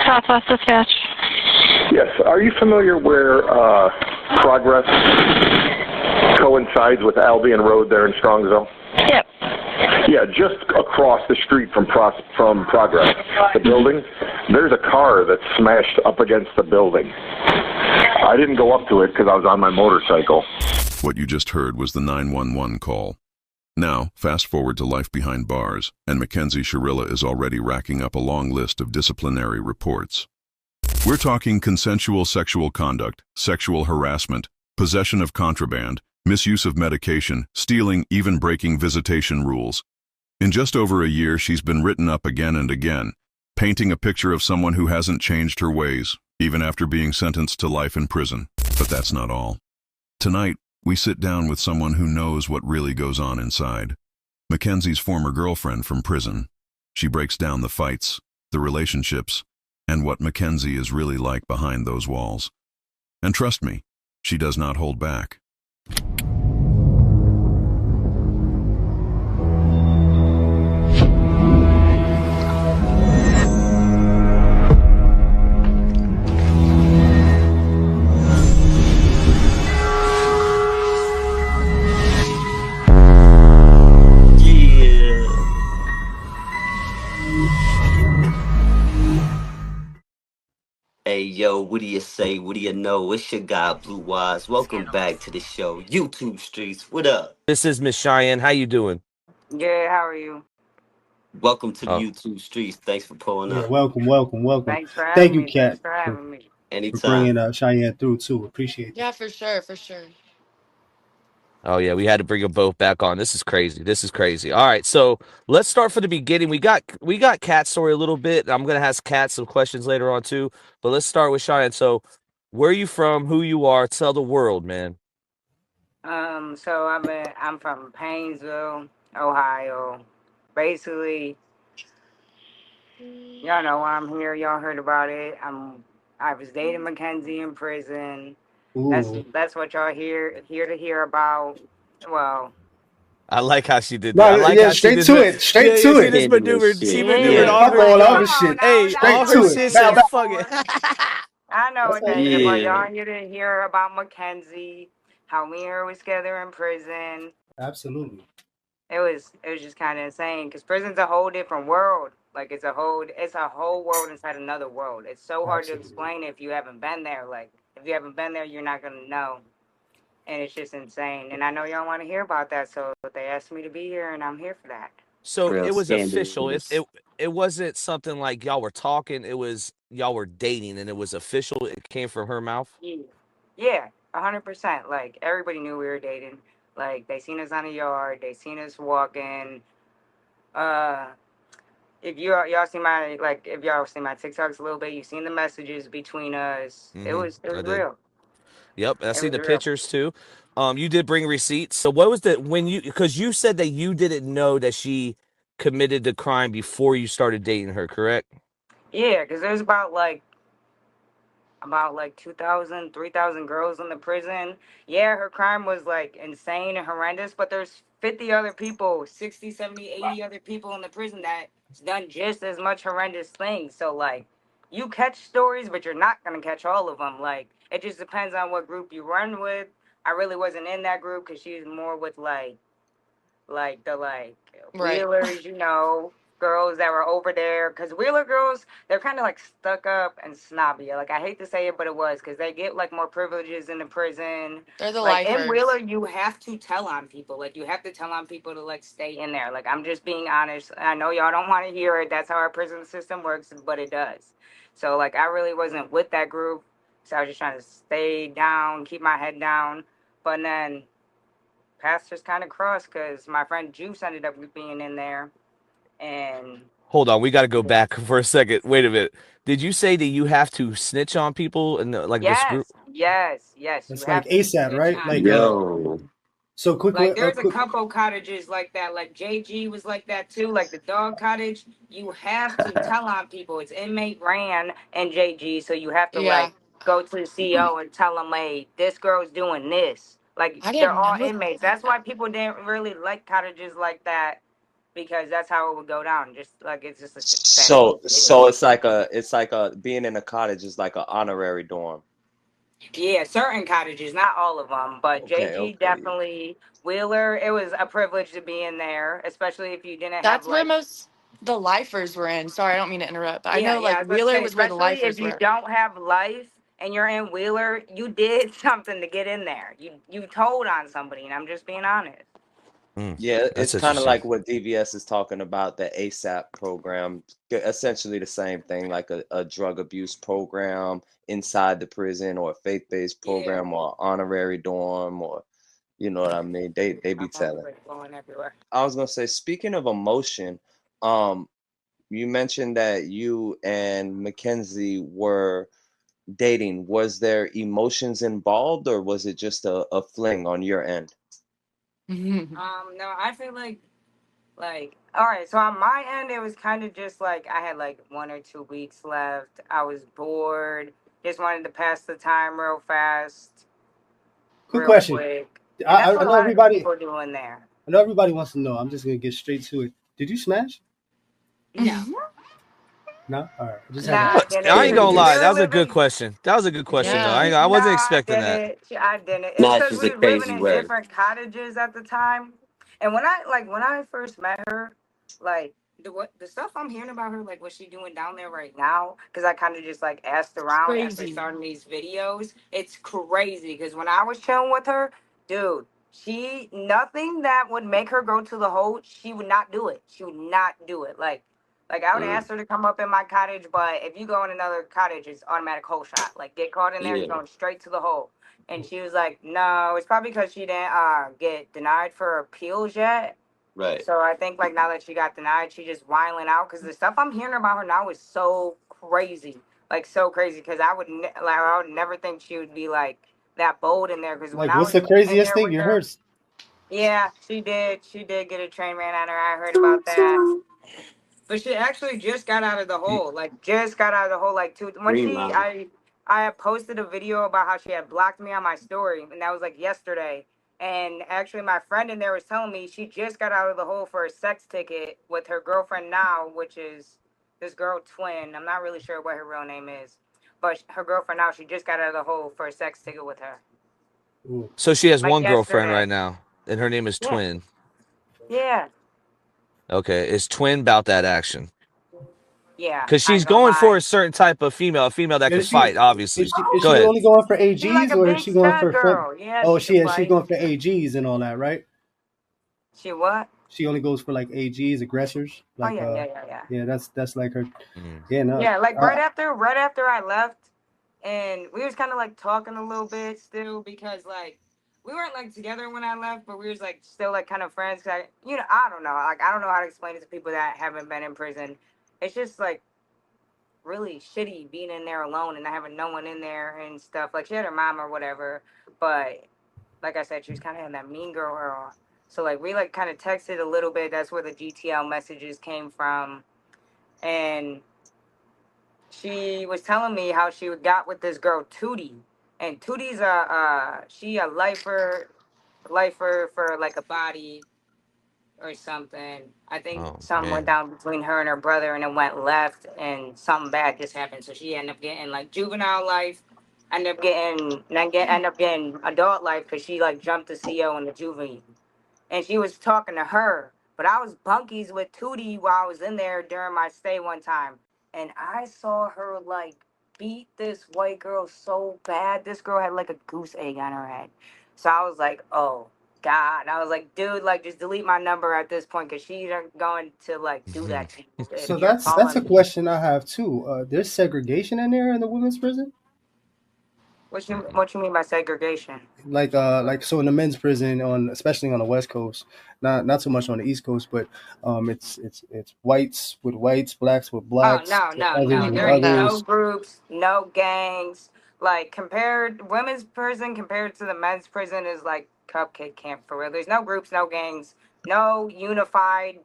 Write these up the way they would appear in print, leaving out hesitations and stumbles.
Southwest Dispatch. Yes. Are you familiar where Progress coincides with Albion Road there in Strongsville? Yep. Yeah, just across the street from Progress, the building, there's a car that's smashed up against the building. I didn't go up to it because I was on my motorcycle. What you just heard was the 911 call. Now, fast forward to life behind bars, and MACKENZIE SHIRILLA is already racking up a long list of disciplinary reports. We're talking consensual sexual conduct, sexual harassment, possession of contraband, misuse of medication, stealing, even breaking visitation rules. In just over a year, she's been written up again and again, painting a picture of someone who hasn't changed her ways, even after being sentenced to life in prison. But that's not all. Tonight, we sit down with someone who knows what really goes on inside. MACKENZIE's former girlfriend from prison. She breaks down the fights, the relationships, and what MACKENZIE is really like behind those walls. And trust me, she does not hold back. Hey, yo, what do you say? What do you know? It's your guy, Blue Eyes. Welcome back to the show, YouTube Streets. What up? This is Miss Cheyenne. How you doing? Good, how are you? Welcome to the YouTube Streets. Thanks for pulling Yeah, up. welcome. Thanks for having Thank you, me. Kat, Thanks for having me. for Anytime. bringing Cheyenne through too. Appreciate that. Yeah, for sure, for sure. Oh yeah, we had to bring them both back on. This is crazy. This is crazy. All right, so let's start from the beginning. We got Kat's story a little bit. I'm gonna ask Kat some questions later on too, but let's start with Cheyenne. So, where are you from? Who you are? Tell the world, man. So I'm from Painesville, Ohio. Basically, y'all know why I'm here. Y'all heard about it. I was dating MACKENZIE in prison. Ooh. That's what y'all here to hear about. Well, I like how she did No, that. I like yeah, how she straight did to that. it. Straight Yeah, to yeah, she it. just maneuvered. She maneuvered Yeah, all fuck all her. other shit. Hey, Straight all to her it. shit Bow, said bow. fuck it. I know That's what all that good. is, but Yeah. y'all here to hear about MACKENZIE, how me and her was together in prison. Absolutely. It was just kind of insane because prison's a whole different world. Like it's a whole world inside another world. It's so hard to Absolutely. explain if you haven't been there. Like if you haven't been there, you're not gonna know. And it's just insane. And I know y'all want to hear about that, so they asked me to be here, and I'm here for that. So Real it was official. It, scandalous. it it wasn't something like y'all were talking. It was y'all were dating, and it was official. It came from her mouth. Yeah, 100%. Like everybody knew we were dating. Like they seen us on the yard. They seen us walking. Uh, if y'all see if y'all see my TikToks a little bit, you've seen the messages between us. It was I did. real. Yep, I It seen was the real. pictures too. You did bring receipts. So what was the when you because you said that you didn't know that she committed the crime before you started dating her, correct? Yeah, because there's about like 2,000, 3,000 girls in the prison. Yeah, her crime was like insane and horrendous, but there's 50 other people, 60, 70, 80 other people in the prison that's done just as much horrendous things. So like you catch stories, but you're not going to catch all of them. Like it just depends on what group you run with. I really wasn't in that group because she was more with like Right. Wheelers, girls that were over there. Because Wheeler girls, they're kind of like stuck up and snobby. Like I hate to say it, but it was because they get like more privileges in the prison. They're the Like in lifers. Wheeler, you have to tell on people. Like you have to tell on people to like stay in there. Like I'm just being honest. I know y'all don't want to hear it. That's how our prison system works, but it does. So like I really wasn't with that group. So I was just trying to stay down, keep my head down. But then paths just kind of crossed because my friend Juice ended up being in there, and Hold on, we got to go back for a second. Wait a minute. Did you say that you have to snitch on people and like this group? yes, you That's have like to ASAP, switch right? on Like people. Yo. so quick. Like there's a Quick. couple cottages like that. Like JG was like that too. Like the dog cottage, you have to tell on people. It's inmate ran and JG, so you have to Yeah. like go to the CO and tell them, hey, this girl's doing this. Like I they're didn't all know inmates. That's why people didn't really like cottages like that because that's how it would go down. Just like it's just a sad So thing to do. it's like a being in a cottage is like an honorary dorm. Yeah, certain cottages, not all of them, but Okay, JG okay. definitely. Wheeler, it was a privilege to be in there, especially if you didn't have That's where like. most the lifers were in. Sorry, I don't mean to interrupt. But I Yeah, know yeah, like I was about to Wheeler say, was where the especially if lifers you were. don't have life and you're in Wheeler, you did something to get in there. You told on somebody, and I'm just being honest. Yeah, That's it's kind of interesting. like what DVS is talking about, the ASAP program. Essentially the same thing, like a drug abuse program inside the prison, or a faith-based Yeah, program, or honorary dorm, or you know what I mean? They my be phone is telling. like blowing everywhere. I was gonna say, speaking of emotion, um, you mentioned that you and Mackenzie were dating. Was there emotions involved, or was it just a fling on your end? No, I feel like all right. So on my end, it was kind of just like I had like 1 or 2 weeks left. I was bored, just wanted to pass the time real fast, Quick real question. quick, and that's I what a know lot of everybody. people do in there. I know everybody wants to know. I'm just gonna get straight to it. Did you smash? No, No. All right. I just had to nah, ask. I I didn't ain't because gonna we lie. That were was a good living. question. That was a good question, though. Yeah. I No, wasn't I expecting that. didn't. I didn't. It's Nah, it's because just we a was living crazy in word. different cottages at the time, and when I first met her, like the stuff I'm hearing about her, like what she doing down there right now, because I kind of just like asked around after Crazy. starting these videos. It's crazy because when I was chilling with her, dude, she nothing that would make her go to the hole. She would not do it. She would not do it. Like I would Mm, ask her to come up in my cottage, but if you go in another cottage, it's automatic hole shot. Like get caught in there, you're yeah, going straight to the hole. And she was like, no, it's probably because she didn't get denied for appeals yet. right. So I think like now that she got denied, she just whiling out because the stuff I'm hearing about her now is so crazy, like so crazy. Because I would never think she would be like that bold in there. Because when Like, I what's was the in craziest there thing with you her, heard? yeah, she did. She did get a train ran on her. I heard about that. But she actually just got out of the hole. Like just got out of the hole like two when Green she Mountain. I had posted a video about how she had blocked me on my story, and that was like yesterday. And actually my friend in there was telling me she just got out of the hole for a sex ticket with her girlfriend now, which is this girl Twin. I'm not really sure what her real name is. But her girlfriend now, she just got out of the hole for a sex ticket with her. Ooh. So she has Like one girlfriend yesterday. right now, and her name is Yeah. Twin. Yeah. Okay, is Twin about that action? Yeah. Because I she's ain't gonna going for lie. a certain type of female, a female that can Is she fight, obviously. is Go she ahead. only going for She like AGs, a or is big she going stud for girl. Yeah, Oh, she could she's fight. going for AGs and all that, right? She what? She only goes for like AGs, aggressors. Oh Like, yeah, yeah, yeah, yeah. yeah, that's like her. Mm. Yeah, no. Yeah, like right after I left, and we was kind of like talking a little bit still because like we weren't like together when I left, but we was like still like kind of friends. Cause I don't know, like I don't know how to explain it to people that haven't been in prison. It's just like really shitty being in there alone and not having no one in there and stuff. Like she had her mom or whatever, but like I said, she was kind of in that mean girl. So like we like kind of texted a little bit. That's where the GTL messages came from, and she was telling me how she got with this girl Tootie, and Tootie's a lifer for like a body or something. I think Oh something went man. down between her and her brother, and it went left, and something bad just happened. So she ended up getting like juvenile life. End up getting adult life because she like jumped the CO in the juvie, and she was talking to her. But I was bunkies with Tootie while I was in there during my stay one time, and I saw her like beat this white girl so bad. This girl had like a goose egg on her head. So I was like, oh God. I was like, dude, like just delete my number at this point because she's going to like do that to you if So you're that's a calling me. question I have too. There's segregation in there in the women's prison. What you mean by segregation? Like so in the men's prison, on especially on the West Coast, not so much on the East Coast, but it's whites with whites, blacks with Oh blacks, no, no, others no. Mm-mm, with There like ain't that. no others. groups, no gangs. Like compared women's prison compared to the men's prison is like cupcake camp for real. There's no groups, no gangs, no unified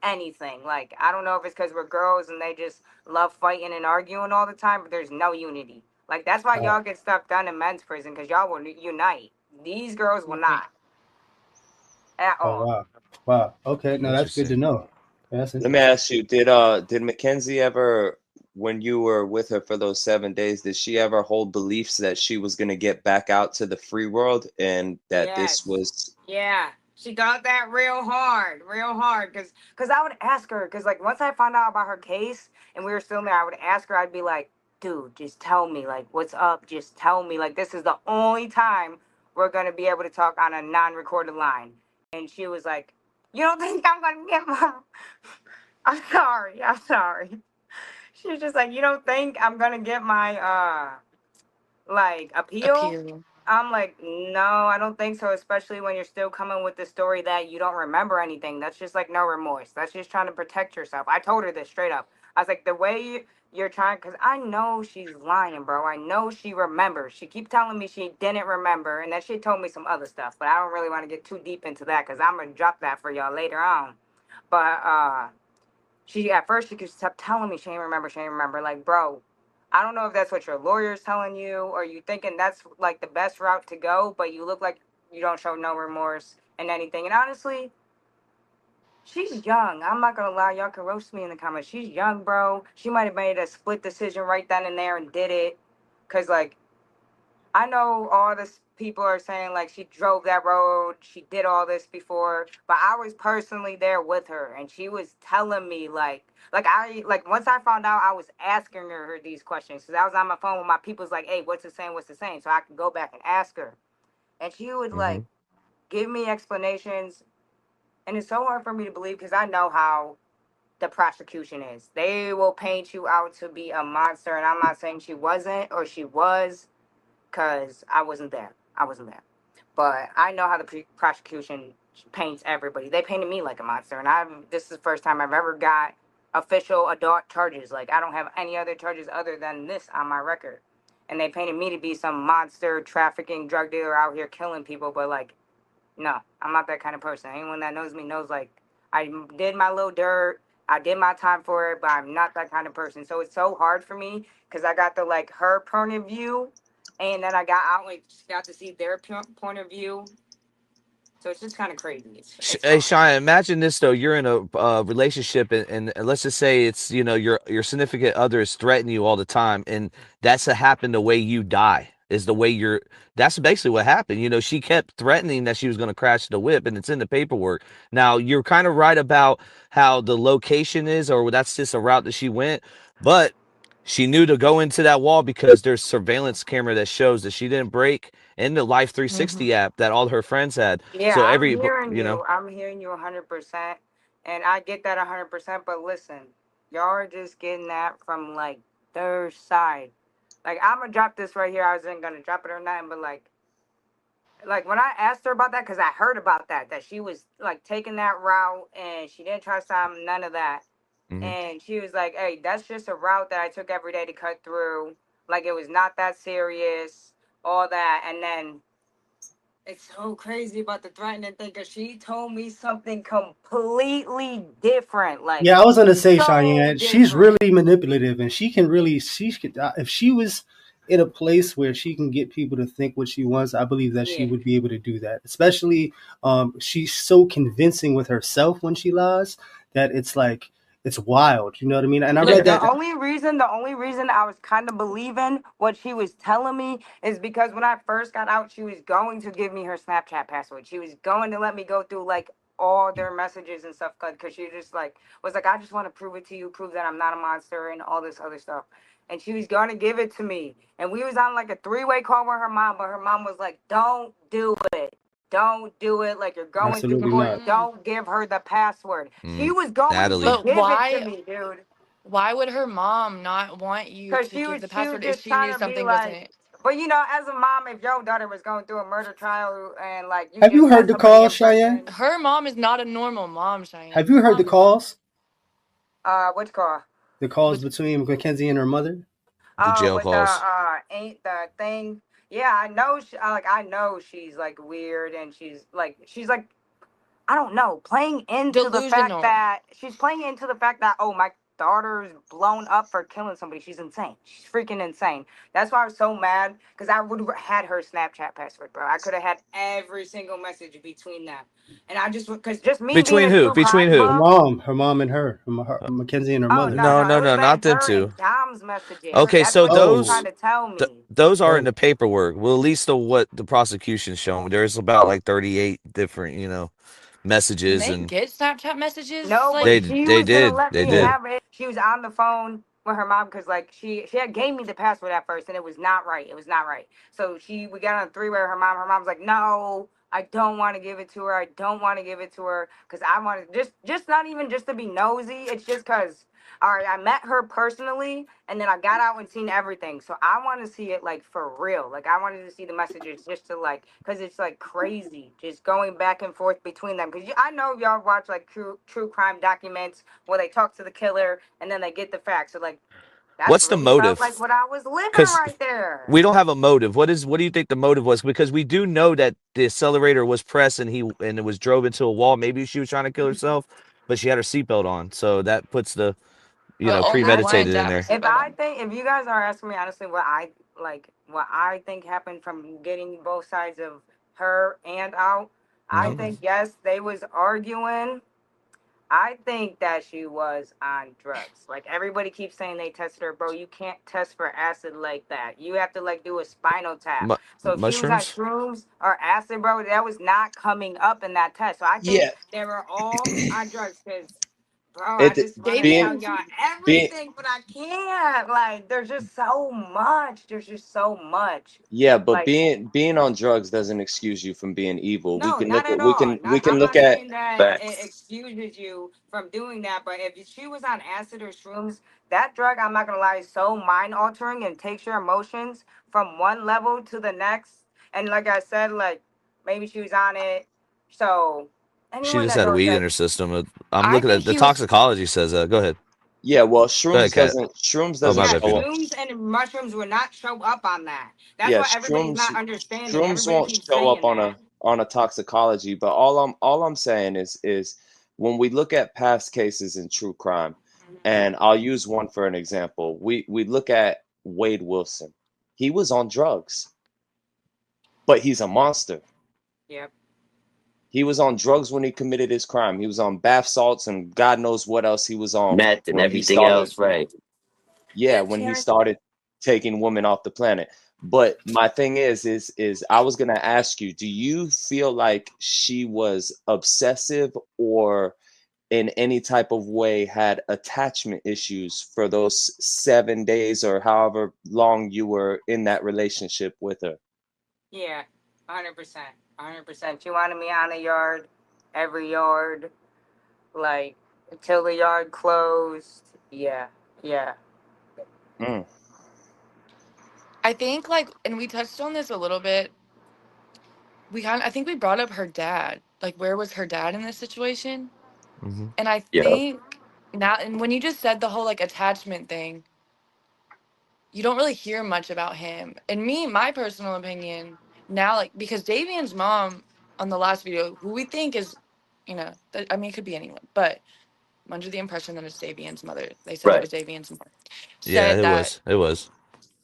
anything. Like I don't know if it's because we're girls and they just love fighting and arguing all the time, but there's no unity. Like that's why Uh, y'all get stuff done in men's prison because y'all will unite. These girls will Mhm. not. at Oh all. wow, wow. Okay, no, that's good to Interesting. know. That's Let me interesting. ask you, did Mackenzie ever, when you were with her for those 7 days, did she ever hold beliefs that she was gonna get back out to the free world and that this Yes. was Yeah. She got that real hard, cause I would ask her, cause like once I found out about her case and we were still there, I would ask her. I'd be like, "Dude, just tell me, like, what's up? Just tell me, like, this is the only time we're gonna be able to talk on a non-recorded line." And she was like, "You don't think I'm gonna get my?" I'm sorry. I'm sorry. She was just like, "You don't think I'm gonna get my like appeal?" Appeal. I'm like, no, I don't think so, especially when you're still coming with the story that you don't remember anything. That's just like no remorse. That's just trying to protect yourself. I told her this straight up. I was like, the way you're trying, because I know she's lying, bro. I know she remembers. She keep telling me she didn't remember, and then she told me some other stuff, but I don't really want to get too deep into that because I'm going to drop that for y'all later on. But she at first she kept telling me she ain't remember, she ain't remember. Like, bro, I don't know if that's what your lawyer's telling you or you thinking that's like the best route to go, but you look like you don't show no remorse and anything. And honestly, she's young. I'm not gonna lie, y'all can roast me in the comments. She's young, bro. She might have made a split decision right then and there and did it. Cause like I know all this people are saying like she drove that road, she did all this before, but I was personally there with her and she was telling me like once I found out I was asking her these questions because I was on my phone with my people's like, hey, what's it saying? What's it saying? So I could go back and ask her. And she would Mm-hmm. like give me explanations and it's so hard for me to believe because I know how the prosecution is. They will paint you out to be a monster and I'm not saying she wasn't or she was because I wasn't there. I wasn't there. But I know how the prosecution paints everybody. They painted me like a monster, and this is the first time I've ever got official adult charges. Like I don't have any other charges other than this on my record, and they painted me to be some monster trafficking drug dealer out here killing people. But like, no, I'm not that kind of person. Anyone that knows me knows like I did my little dirt. I did my time for it, but I'm not that kind of person. So it's so hard for me because I got the like her point of view, and then I got out like got to see their point of view. So it's just kind of crazy. It's Hey, hard. Shia, imagine this though. You're in a relationship, and let's just say it's your significant other is threatening you all the time, and that's what happened. The way you die is the way you're. That's basically what happened. She kept threatening that she was going to crash the whip, and it's in the paperwork. Now you're kind of right about how the location is, or that's just a route that she went, but she knew to go into that wall because there's surveillance camera that shows that she didn't break in the Life Hmm. 360 app that all her friends had. Yeah, So I'm every, hearing you know. you. I'm hearing you 100%, and I get that 100%. But listen, y'all are just getting that from like their side. Like I'm gonna drop this right here. I wasn't gonna drop it or nothing, but like when I asked her about that, because I heard about that she was like taking that route and she didn't trust him, none of that. Mhm. And she was like, hey, that's just a route that I took every day to cut through. Like it was not that serious, all that. And then it's so crazy about the threatening thing because she told me something completely different. Like Yeah, I was gonna say, so Cheyenne, she's different. really manipulative, and she could, if she was in a place where she can get people to think what she wants, I believe that she Yeah. would be able to do that. Especially, she's so convincing with herself when she lies that it's like it's wild. You know what I mean? And I Look read at The that. that. only reason I was kind of believing what she was telling me is because when I first got out, she was going to give me her Snapchat password. She was going to let me go through like all their messages and stuff because she just like was like, I just want to prove it to you, prove that I'm not a monster and all this other stuff. And she was going to give it to me. And we was on like a three-way call with her mom, but her mom was like, don't do it. Don't do it. Like you're going through Absolutely court. not. Mm. Don't give her the password. She Mm, was going to Natalie. But give it to me, dude. why would her mom not want you Cause to give the she was password if just she knew trying to be something like, wasn't? but you know, as a mom, if your daughter was going through a murder trial and like you Have you just heard got the somebody calls, in Cheyenne? prison, Her mom is not a normal mom, Have Cheyenne. you Her heard the mom is calls? what's called? The calls with between Mackenzie and her mother? The Oh, jail with the calls. ain't the thing. Yeah, I know. I know she's like weird and she's like I don't know, playing into the fact delusional. that she's playing into the fact that oh daughter's blown up for killing somebody. She's insane. She's freaking insane. That's why I was so mad because I would have had her Snapchat password, bro. I could have had every single message between them, and I just because just me being Between a who? true Between crime who? buff. Her mom, and Mackenzie and her Oh mother. no, No, no, no, it was no, not them her and two. Dom's messaging. Okay, That's so what she was Oh, trying to tell me. those are in oh, the paperwork. Well, at least what the prosecution's showing. There's about like 38 different, Can messages, they and get Snapchat messages? No, Like, but they she they was gonna did let they me did. yeah. have it. She was on the phone with her mom because like she had gave me the password at first and it was not right. It was not right. So we got on a three-way with her mom. Her mom's like, no, I don't want to give it to her. I don't want to give it to her because I want to just not even just to be nosy. It's just because all right, I met her personally and then I got out and seen everything. So I want to see it like for real. Like I wanted to see the messages just to like because it's like crazy just going back and forth between them. Because I know y'all watch like true crime documents where they talk to the killer and then they get the facts. So like that's What's the really felt like motive? what I was living Because right there. we don't have a motive. What do you think the motive was? Because we do know that the accelerator was pressed and it was drove into a wall. Maybe she was trying to kill herself, but she had her seatbelt on, so that puts the If only I one premeditated to in have a there. seatbelt on. if you guys are asking me honestly what I think happened from getting both sides of her and out, I Hmm. think yes, they was arguing. I think that she was on drugs. Like everybody keeps saying they tested her, bro. You can't test for acid like that. You have to like do a spinal tap. So if she was on Mushrooms? shrooms or acid, bro, that was not coming up in that test. So I think Yeah, they were all on drugs because, bro, I it just want to being tell Davian, y'all being everything, but I can't. Like, there's just so much. There's just so much. yeah, but Like, being on drugs doesn't excuse you from being evil. We no, can not look at at we all. can we Not, can I'm look not at saying that it Facts. excuses you from doing that, but if she was on acid or shrooms, that drug, I'm not gonna lie, is so mind altering and takes your emotions from one level to the next. And like I said, like maybe she was on it. So She anyone just that had knows weed in that, her system. I'm I looking think at the he was. toxicology says that. Go ahead. yeah, well, Go ahead, Kat. shrooms Oh, doesn't my yeah, bad, show Peter. up. shrooms and mushrooms will not show up on that. That's Yeah, what everybody's not understanding. shrooms Everybody won't keeps show up saying that. on a toxicology, but all I'm saying is when we look at past cases in true crime, and I'll use one for an example. We look at Wade Wilson. He was on drugs, but he's a monster. Yep. He was on drugs when he committed his crime. He was on bath salts and God knows what else he was on Meth and when he everything started. else, right? Yeah, when he started taking women off the planet. But my thing is I was gonna ask you, do you feel like she was obsessive or in any type of way had attachment issues for those 7 days or however long you were in that relationship with her? Yeah, 100%. 100%. She wanted me on the yard, every yard, like until the yard closed. Yeah, yeah. Mm. I think like, and we touched on this a little bit. I think we brought up her dad. Like, where was her dad in this situation? Hmm. And I Yeah. think now, and when you just said the whole like attachment thing, you don't really hear much about him. And me, my personal opinion now, like because Davian's mom on the last video, who we think is, I mean, it could be anyone, but I'm under the impression that it's Davian's mother. They said it Right. was Davian's mom. Yeah, Said it that was. It was.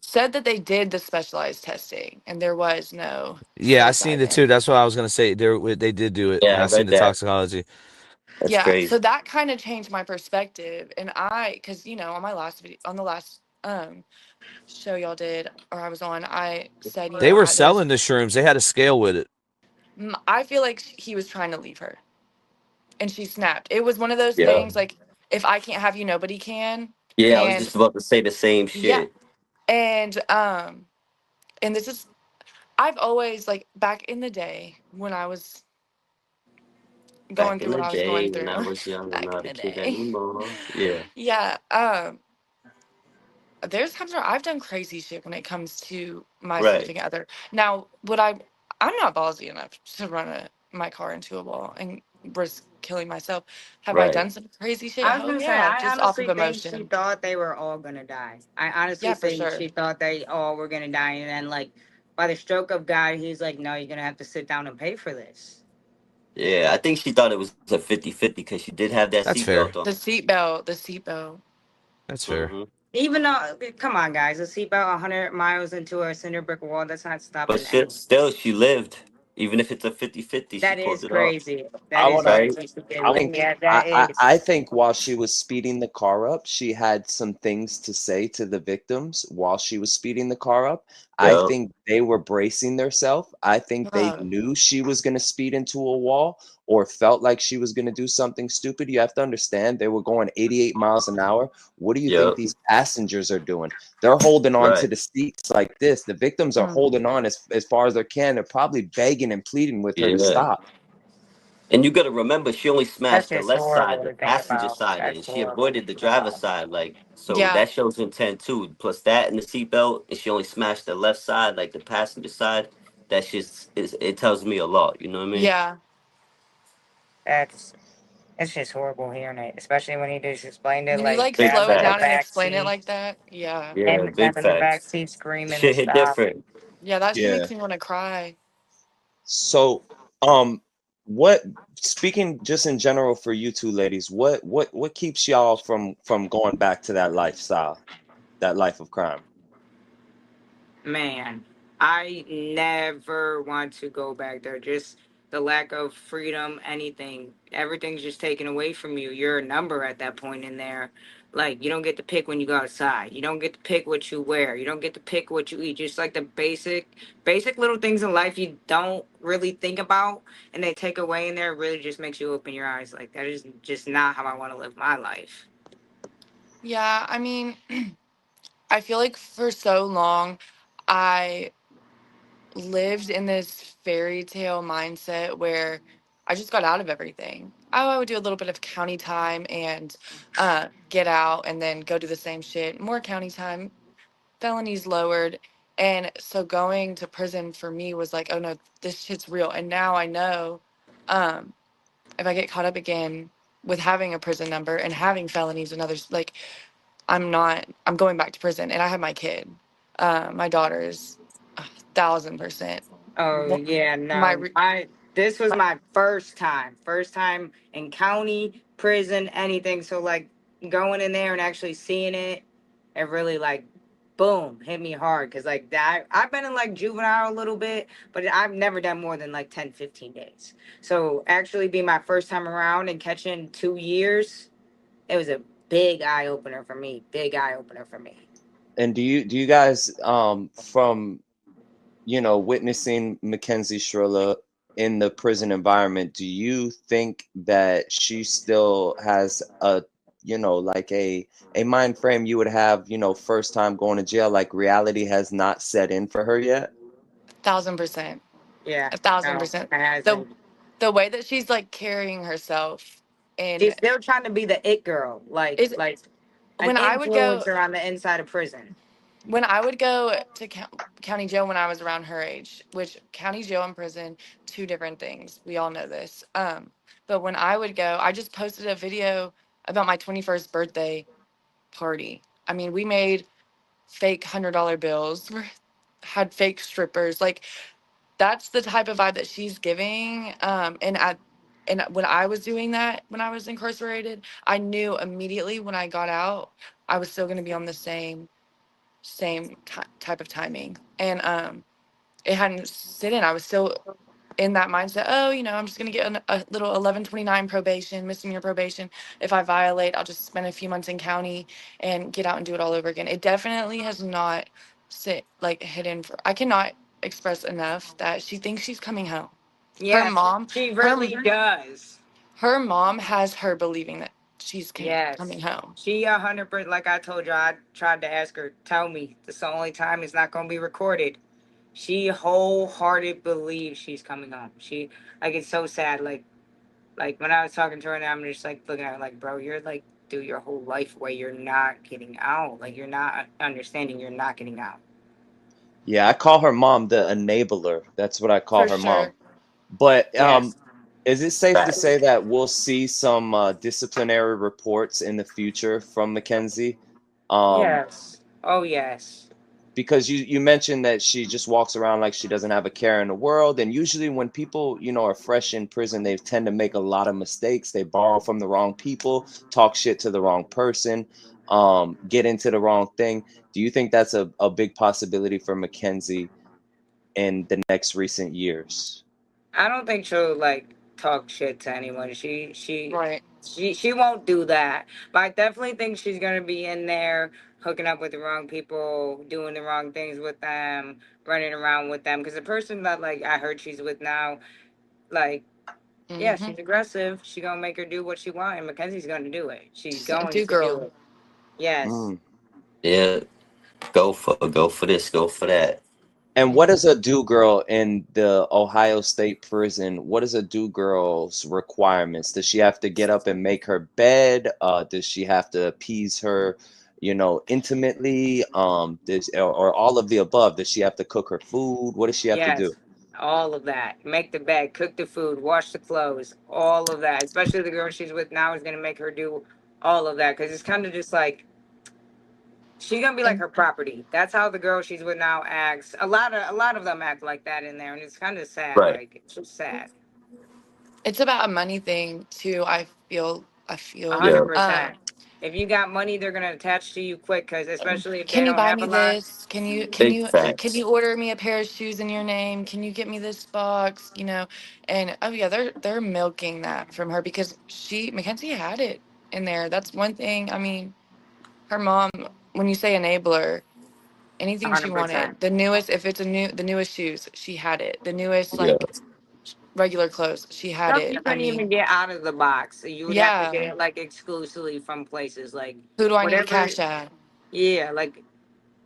said that they did the specialized testing and there was no Yeah, I seen it psilocybin. too. That's what I was gonna say. They did do it, Yeah, and I I seen read the that. toxicology. That's Yeah, crazy. so that kind of changed my perspective, and because on my last video, on the last show y'all did, or I was on, I said, They were there was, selling the shrooms. They had a scale with it. I feel like he was trying to leave her, and she snapped. It was one of those Yeah. things like, if I can't have you, nobody can, Yeah, I was and just about to say the same yeah, shit. and and this is, I've always like back in the day when I was going Back in through the what I was going day when I through, was young and back in not a the kid day, anymore. Yeah. yeah, there's times where I've done crazy shit when it comes to my Right. significant other. Now, I'm not ballsy enough to run my car into a wall and risk killing myself. Have I Right. done some crazy shit? I was Hell gonna say, yeah, I just off honestly of think she emotion. thought they were all gonna die. I honestly Yeah, for think sure. she thought they all were gonna die, and then like by the stroke of God, he's like, "No, you're gonna have to sit down and pay for this." Yeah, I think she thought it was a 50-50 because she did have that That's fair. seatbelt on. The seatbelt. That's fair. Even though, come on, guys, a seatbelt 100 miles into a cinder brick wall, that's not But stopping shit, anyone. still, she lived. Even if it's a 50-50, she That pulled is it off. crazy. That I is wanna. Right? crazy. I think. Yeah, that is. I think while she was speeding the car up, she had some things to say to the victims while she was speeding the car up. I Yep. think they were bracing themselves. I think they Oh, knew she was going to speed into a wall or felt like she was going to do something stupid. You have to understand they were going 88 miles an hour. What do you think Yep. these passengers are doing? They're holding on to Right. the seats like this. The victims are mm, holding on as far as they can. They're probably begging and pleading with her to Yeah. stop. And you got to remember, she only That's smashed the just left side, horrible the to think passenger about. side, That's and she horrible to avoided the think driver's about. side. Like, so yeah, that shows intent too. Plus that and the seatbelt, and she only smashed the left side, like the passenger side. That's just it tells me a lot. You know what I mean? yeah. That's it's just horrible hearing it, especially when he just explained it When you like like Big that, slow it like the down and facts. back explain it seat, like that, yeah, Yeah, him big having the back facts. seat screaming and Shit hit stuff. different. yeah. That shit Yeah. makes me want to cry. So, um, what speaking just in general for you two ladies, what keeps y'all from going back to that lifestyle, that life of crime? Man, I never want to go back there. Just the lack of freedom, anything. Everything's just taken away from you. You're a number at that point in there. Like, you don't get to pick when you go outside. You don't get to pick what you wear. You don't get to pick what you eat. Just like the basic little things in life you don't really think about and they take away in there really just makes you open your eyes. Like, that is just not how I want to live my life. Yeah, I mean, I feel like for so long, I lived in this fairy tale mindset where I just got out of everything. Oh, I would do a little bit of county time and get out and then go do the same shit. More county time, felonies lowered. And so going to prison for me was like, oh no, this shit's real. And now I know um, if I get caught up again with having a prison number and having felonies and others, like I'm going back to prison and I have my kid. My daughter's 1,000%. Oh Wha- yeah, My, no. re- This was my my first time in county, prison, anything. So like going in there and actually seeing it, it really like boom, hit me hard cuz like that I've been in like juvenile a little bit, but I've never done more than like 10, 15 days. So actually be my first time around and catching 2 years, it was a big eye opener for me. Big eye opener for me. And do you guys from witnessing Mackenzie Shirilla in the prison environment, do you think that she still has a like a mind frame you would have, first time going to jail, like reality has not set in for her yet? 1,000%. Yeah, a thousand no, percent. it The hasn't. the way that she's like carrying herself and She's still trying to be the it girl, is like an when I would go influencer on the inside of prison. when I would go to county jail when I was around her age, which county jail and prison, two different things. We all know this. But when I would go, I just posted a video about my 21st birthday party. I mean, we made fake $100 bills, had fake strippers. Like that's the type of vibe that she's giving. And when I was doing that, when I was incarcerated, I knew immediately when I got out, I was still going to be on the type of timing. And it hadn't sit in. I was still in that mindset. Oh, I'm just going to get a little 1129 probation, misdemeanor probation. If I violate, I'll just spend a few months in county and get out and do it all over again. It definitely has not hidden for. I cannot express enough that she thinks she's coming home. Her Yes, mom, she her really does. her mom has her believing that she's Yes, coming home. she 100%. Like I told you, I tried to ask her, tell me this the only time it's not gonna be recorded. She wholehearted believes she's coming home. She like it's so sad. Like when I was talking to her, and I'm just like looking at her like, bro, you're like through your whole life where you're not getting out. Like you're not understanding. You're not getting out. Yeah, I call her mom the enabler. That's what I call For her mom. sure. But Yes. is it safe to Facts. say that we'll see some disciplinary reports in the future from Mackenzie? Um, Yes. Oh yes. because you mentioned that she just walks around like she doesn't have a care in the world, and usually when people are fresh in prison, they tend to make a lot of mistakes. They borrow from the wrong people, talk shit to the wrong person. get into the wrong thing. Do you think that's a big possibility for Mackenzie in the next recent years? I don't think she'll like talk shit to anyone. Right. She won't do that. But I definitely think she's gonna be in there hooking up with the wrong people, doing the wrong things with them, running around with them. Because the person that like I heard she's with now, like yeah, Mm-hmm. she's aggressive. She gonna make her do what she want, and Mackenzie's gonna do it. She's She's a going do to do girl. it. Yes. Mm. Yeah, go for this, go for that. And what Mm-hmm. is a do girl in the Ohio State prison? What is a do girl's requirements? Does she have to get up and make her bed? Does she have to appease her, intimately? Or all of the above? Does she have to cook her food? What does she have to do? Yes. All of that. Make the bed, cook the food, wash the clothes, all of that. Especially the girl she's with now is gonna make her do all of that because it's kind of just like she's gonna be like And her property. That's how the girl she's with now acts. A lot of them act like that in there, and it's kind of sad. Right. Like it's just sad. it's about a money thing too. I A feel. hundred Yeah. percent. If you got money, they're gonna attach to you quick. Because especially if they Can you don't buy have a me lot. this? Can you can Big you can facts. you order me a pair of shoes in your name? Can you get me this box? And oh yeah, they're milking that from her because Mackenzie had it in there. That's one thing. I mean, her mom. When you say enabler, A anything she hundred wanted, percent. the newest, if it's the newest shoes, she had it. The newest Yeah. like regular clothes, she had Stuff it. you I couldn't mean, even get out of the box. You would have to yeah. get it like exclusively from places like Who do I need to whatever. cash at? Yeah, like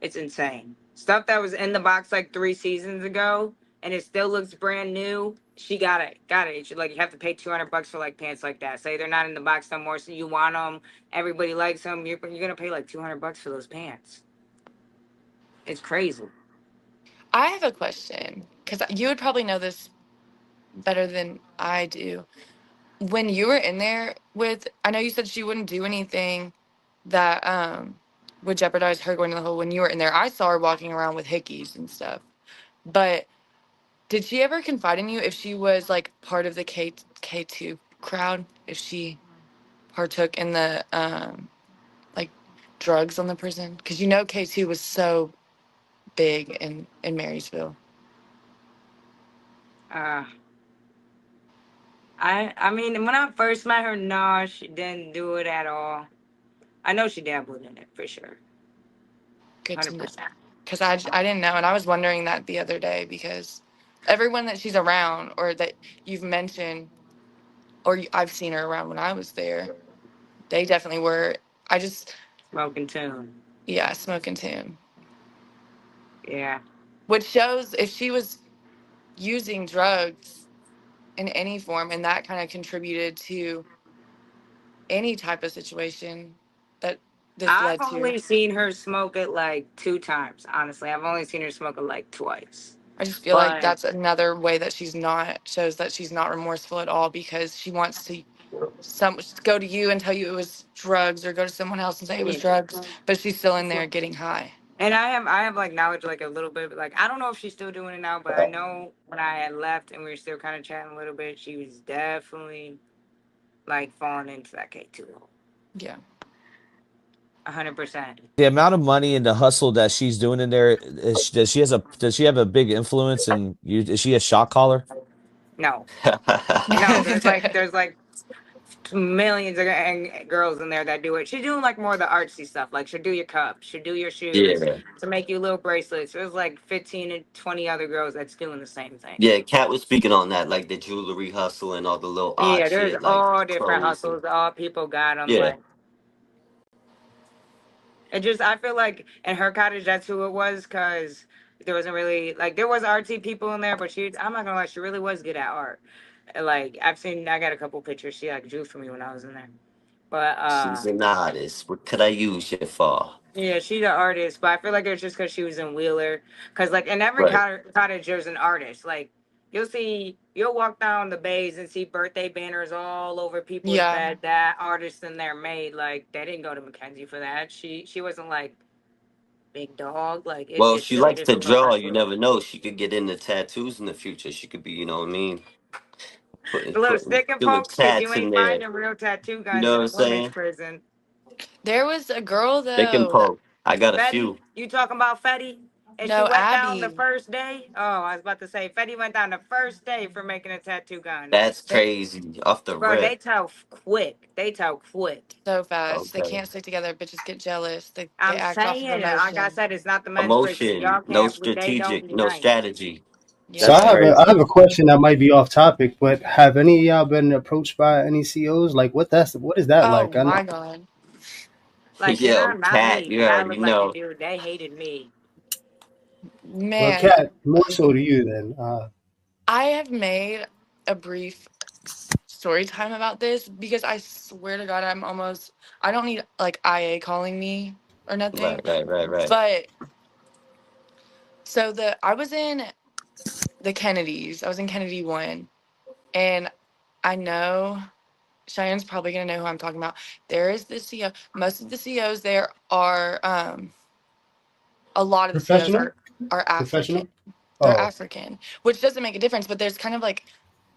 it's insane. Stuff that was in the box like 3 seasons ago, and it still looks brand new. She got it, got it. Like you have to pay $200 for like pants like that. Say they're not in the box no more, so you want them. Everybody likes them. You're gonna pay like $200 for those pants. It's crazy. I have a question because you would probably know this better than I do. When you were in there with, I know you said she wouldn't do anything that would jeopardize her going to the hole. When you were in there, I saw her walking around with hickeys and stuff. But did she ever confide in you if she was like part of the K2 crowd? If she partook in the like drugs on the prison? Because K2 was so big in Marysville. Uh, I mean, when I first met her, no, she didn't do it at all. I know she dabbled in it for sure, Good to hundred know. percent. Because I didn't know, and I was wondering that the other day because everyone that she's around or that you've mentioned or I've seen her around when I was there, they definitely were. I just, Smoking tune. yeah, smoking too. Yeah. Which shows if she was using drugs in any form and that kind of contributed to any type of situation that this I've led to. only seen her smoke it like 2 times. Honestly, I've only seen her smoke it like twice. I just feel like But that's another way that shows that she's not remorseful at all because she wants to go to you and tell you it was drugs or go to someone else and say it was yeah. drugs, but she's still in there getting high. And I have like knowledge like a little bit. Like I don't know if she's still doing it now, but I know when I had left and we were still kind of chatting a little bit, she was definitely like falling into that K2 hole. Yeah. 100%. The amount of money and the hustle that she's doing in there, does she have a big influence and you is she a shot caller? No, no. There's like millions of girls in there that do it. She's doing like more of the artsy stuff. Like she'll do your cups, she'll do your shoes Yeah. to make you little bracelets. There's like 15 and 20 other girls that's doing the same thing. Yeah, Kat was speaking on that, like the jewelry hustle and all the little odd Yeah, there's shit, like all different clothes and hustles. All people got them. yeah. Like it just, I feel like in her cottage, that's who it was because there wasn't really like there was artsy people in there, but I'm not gonna lie, she really was good at art. Like I got a couple pictures she like drew for me when I was in there. But She's an artist. What could I use you for? yeah, she's an artist, but I feel like it's just because she was in Wheeler. Because like in every Right. cottage, there's an artist. Like you'll walk down the bays and see birthday banners all over people's Yeah. bed. That artist in there made like they didn't go to Mackenzie for that. She wasn't like big dog. Like Well, it's she really likes just to a draw. You professional. never know. She could get into tattoos in the future. She could be, you know what I mean, The little stick and doing pokes, because you tats in ain't there. finding real tattoo You guns know in what I'm a women's saying? prison. There was a girl They can though. poke. I got a Fetty, few. you talking about Fetty? And she No, went down the Abby. first day. Oh, I was about to say Fetty went down the first day for making a tattoo gun. That's They crazy. Off the Bro, rip. they tell quick. They tell quick. so fast. They Okay. can't stick together. Bitches get jealous. They I'm act off of saying, like I emotion. said, it's not the men's prison. Emotion. Y'all No can't. They don't strategic. No unite. strategy. So Yep. That's I crazy. have a question that might be off topic, but have any of y'all been approached by any COs? Like what is that Oh like? my god. Like Yo, him, not cat. me. You Cat already looked like a know. dude. They hated me. Well, Man, Cat, more so to you then. I have made a brief story time about this because I swear to God, I don't need like IA calling me or nothing. Right. But so I was in the Kennedys. I was in Kennedy 1. And I know Cheyenne's probably going to know who I'm talking about. There is the CO. Most of the COs there are, a lot of the COs Professional? are African. Professional? They're Oh, African, which doesn't make a difference, but there's kind of like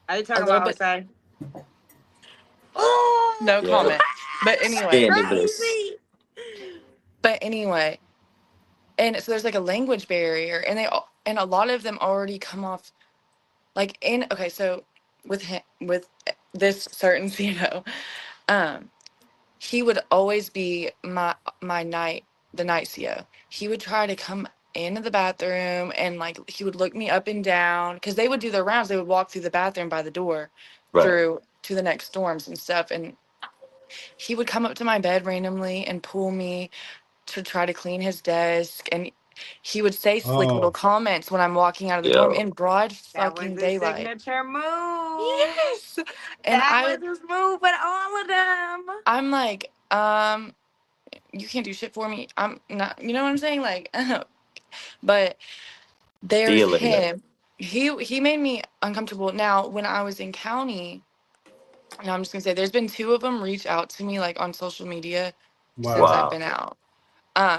Are you a talking little about bit, Jose? Oh, no Yeah. comment. But anyway, Scandalous. crazy. but anyway, and so there's like a language barrier, and and a lot of them already come off like okay, so with this certain CO, um, he would always be my the night CO. He would try to come into the bathroom and like he would look me up and down because they would do their rounds. They would walk through the bathroom by the door Right. through to the next dorms and stuff. And he would come up to my bed randomly and pull me to try to clean his desk. And he would say like little oh, comments when I'm walking out of the dorm Yo. in broad That was fucking his daylight. signature move. Yes. And That was his move with all of them. I'm like, you can't do shit for me. I'm not, you know what I'm saying? Like, but there's Feeling it. him. He made me uncomfortable. Now, when I was in county, and I'm just gonna say, there's been two of them reach out to me like on social media since wow. I've Wow. been out.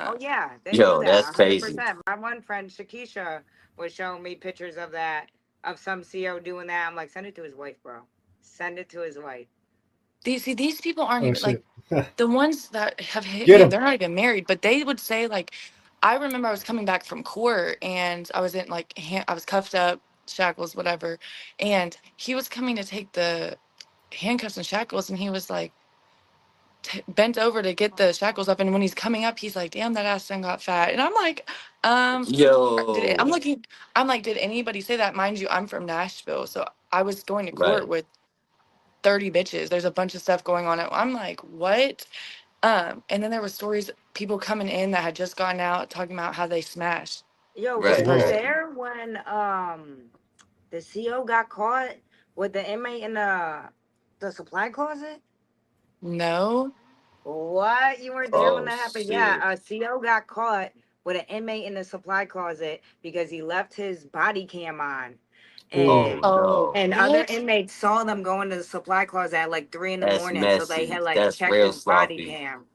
Oh Um, yeah, they do Yo, that that's crazy. 100%. My one friend Shakisha was showing me pictures of that of some CO doing that. I'm like, send it to his wife, bro. Send it to his wife. these people aren't Oh even like shit. the ones that have hit Get me. him. They're not even married, but they would say like, I remember I was coming back from court and I was in like I was cuffed up, shackles, whatever, and he was coming to take the handcuffs and shackles, and he was like bent over to get the shackles up, and when he's coming up he's like, damn, that ass done got fat. And I'm like, I'm Yo. looking, I'm like, did anybody say that? Mind you, I'm from Nashville, so I was going to court Right. with 30 bitches. There's a bunch of stuff going on. I'm like, what? And then there were stories, people coming in that had just gotten out talking about how they smashed Yo, this was Right. you Whoa. person. there when the CO got caught with the inmate in the supply closet? No. What? You weren't there when Oh that happened? shit. Yeah, a CO got caught with an inmate in the supply closet because he left his body cam on. Ooh. Oh And Oh, no. and other what? inmates saw them go into the supply closet at like 3 in the That's morning. So they messy. had like That's checked real his body sloppy. cam.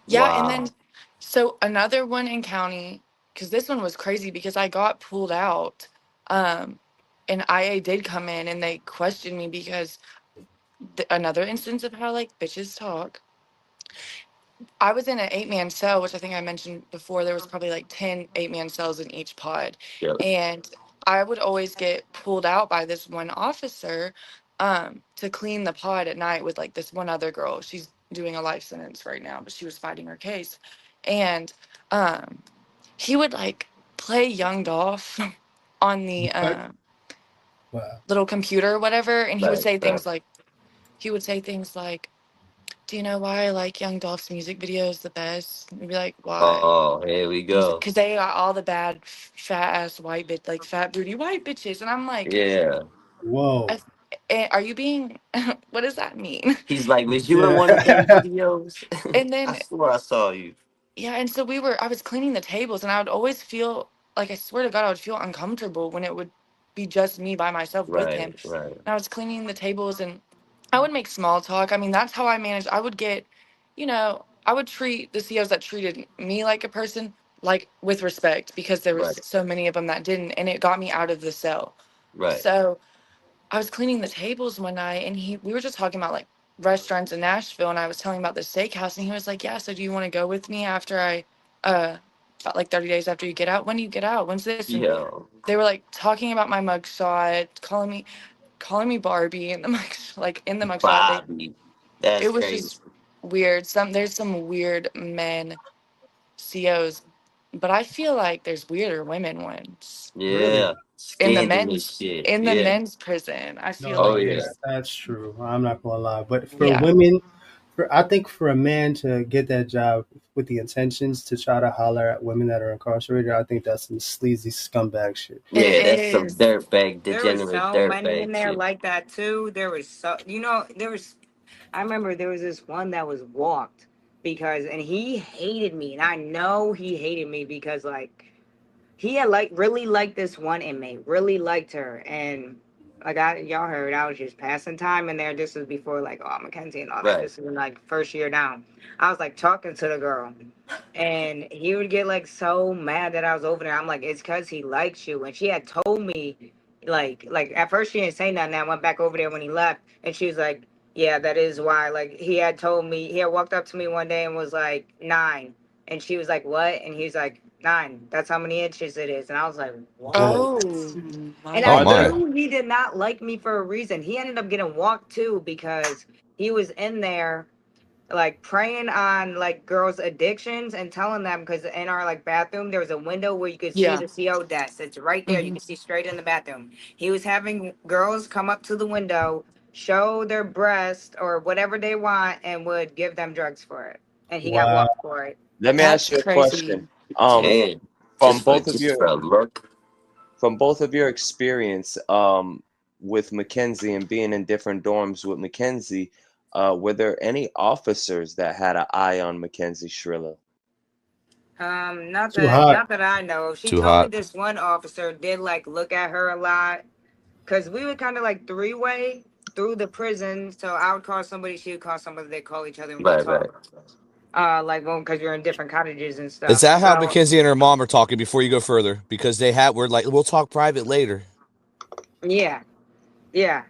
Yeah, and then Wow. so another one in county, because this one was crazy because I got pulled out. Um, and IA did come in and they questioned me because another instance of how like bitches talk. I was in an 8-man cell, which I think I mentioned before. There was probably like 10 8-man cells in each pod. Yep. And I would always get pulled out by this one officer to clean the pod at night with like this one other girl. She's doing a life sentence right now, but she was fighting her case. And um, he would like play Young Dolph on the What? Wow. little computer or whatever. And Right. Right. he would say things like, do you know why I like Young Dolph's music videos the best? And be like, why? Oh, here we He's go. because they got all the bad fat ass white bitch, like fat booty white bitches, and I'm like, Yeah. Whoa. I, are you being? What does that mean? He's like, was you in one of them Yeah. videos? And I then swear I saw you. yeah, and so I was cleaning the tables, and I would always feel like I swear to God, I would feel uncomfortable when it would be just me by myself with him. Right. Right. And I was cleaning the tables, and I would make small talk. I mean, that's how I managed. I would get, I would treat the COs that treated me like a person, like with respect, because there was Right. so many of them that didn't, and it got me out of the cell. Right. So I was cleaning the tables one night, and we were just talking about like restaurants in Nashville, and I was telling him about the steakhouse, and he was like, "Yeah, so do you want to go with me after I, about like 30 days after you get out? When do you get out? When's this?" And Yo, they were like talking about my mugshot, calling me Barbie in the like in the mugshot. Bobby. That's It was crazy. just weird. There's some weird men COs, but I feel like there's weirder women ones Really? Yeah. Scandalous shit. in the Yeah. men's prison. I feel Oh like No, yeah, yeah. there's that's true. I'm not gonna lie, but for yeah. women, I think for a man to get that job with the intentions to try to holler at women that are incarcerated, I think that's some sleazy scumbag shit. It Yeah, that's some is. dirtbag, There was degenerate so many in dirtbag there shit. like that too. There was so there was I remember there was this one that was walked because and he hated me and I know he hated me because like he had like really liked this one inmate, really liked her, and like y'all heard, I was just passing time in there. This was before like Mackenzie and all that. Right. This was like first year down. I was like talking to the girl, and he would get like so mad that I was over there. I'm like, it's because he likes you, and she had told me like at first she didn't say nothing. I went back over there when he left, and she was like, yeah, that is why. Like he had told me, he had walked up to me one day and was like 9. And she was like, what? And he's like, 9. That's how many inches it is. And I was like, what? Whoa. Oh And my I Oh Are my. there knew he did not like me for a reason. He ended up getting walked too because he was in there like preying on like girls' addictions and telling them because in our like bathroom there was a window where you could see yeah. the CO desk. It's right there. You Hmm. can see straight in the bathroom. He was having girls come up to the window, show their breast or whatever they want, and would give them drugs for it. And he got Wow. walked for it. Let me ask That's you a crazy. question. Um, Damn. from both of Just for your a look. experience, with Mackenzie and being in different dorms with Mackenzie, were there any officers that had an eye on Mackenzie Shrilla? Not Too that hot. not that I know. She Too told me hot. this one officer did like look at her a lot because we would kind of like three-way through the prison. So I would call somebody, she would call somebody. They call each other and we Right, right. talk. Like well, because you're in different cottages and Is stuff. that how So Mackenzie and her mom are talking before you go further? Because we're like, we'll talk private later. yeah, yeah,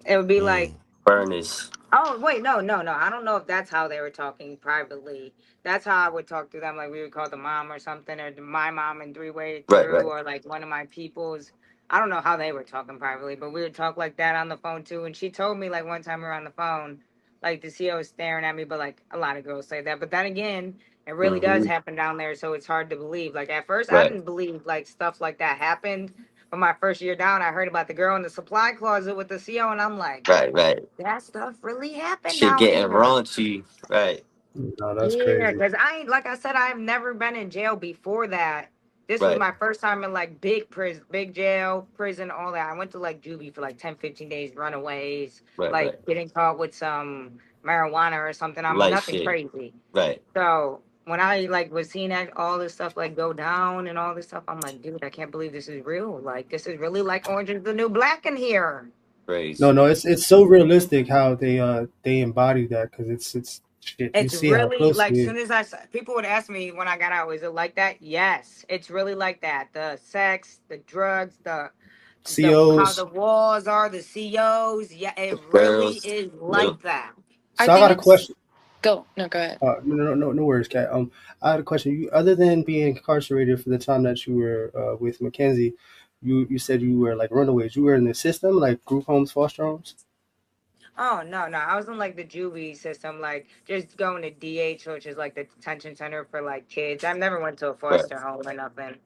it would be like, Mm. Furnace. oh wait, no. I don't know if that's how they were talking privately. That's how I would talk to them. Like we would call the mom or something, or my mom and three-way Right, through, right. or like one of my people's. I don't know how they were talking privately, but we would talk like that on the phone too. And she told me like one time we were on the phone, like the CO was staring at me, but like a lot of girls say that. But then again, it really does Mm-hmm. happen down there, so it's hard to believe. Like at first, I Right, didn't believe like stuff like that happened. But my first year down, I heard about the girl in the supply closet with the CO, and I'm like, right, right. that stuff really happened Shit down getting here. raunchy. Right, No, that's Yeah, crazy. because I ain't like I said, I've never been in jail before that. This was right, my first time in like big prison, big jail, prison, all that. I went to like juvie for like 10, 15 days, runaways, right, like right. getting caught with some marijuana or something. I'm Light nothing shit. crazy. Right. So when I like was seeing that all this stuff like go down and all this stuff, I'm like, dude, I can't believe this is real. Like this is really like Orange is the New Black in here. No, Crazy. no, it's so realistic how they embody that because it's shit. You It's see how really like closely. soon as people would ask me when I got out, is it like that? Yes, it's really like that. The sex, the drugs, the how COs. the walls are, the COs. Yeah, it really Girls. is Yep. like that. I So I think got a it's question. go. No, go ahead. No worries, Kat. I had a question. You, other than being incarcerated for the time that you were with Mackenzie, you said you were like runaways. You were in the system, like group homes, foster homes. Oh no, I was in like the juvie system, like just going to DH, which is like the detention center for like kids. I've never went to a Right. foster home or nothing.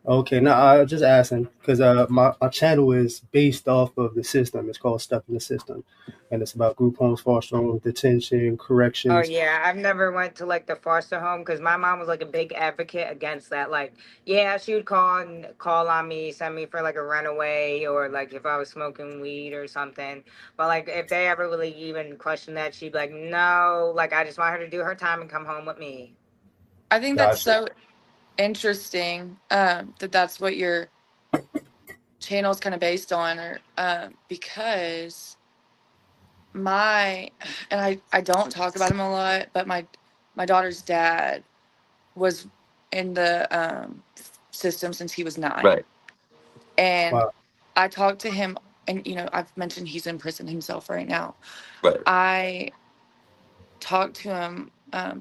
Okay, now I was just asking because my channel is based off of the system. It's called Stuck in the System, and it's about group homes, foster homes, detention, Oh corrections. yeah, I've never went to like the foster home because my mom was like a big advocate against that. Like, yeah, she would call on me, send me for like a runaway or like if I was smoking weed or something. But like if they ever really even questioned that, she'd be like, no, like I just want her to do her time and come home with me. I think that's Gotcha. so interesting. That's what your channel is kind of based on, or because my and I don't talk about him a lot, but my daughter's dad was in the system since he was 9, Right. and Wow. I talked to him and I've mentioned he's in prison himself right now. Right. I talked to him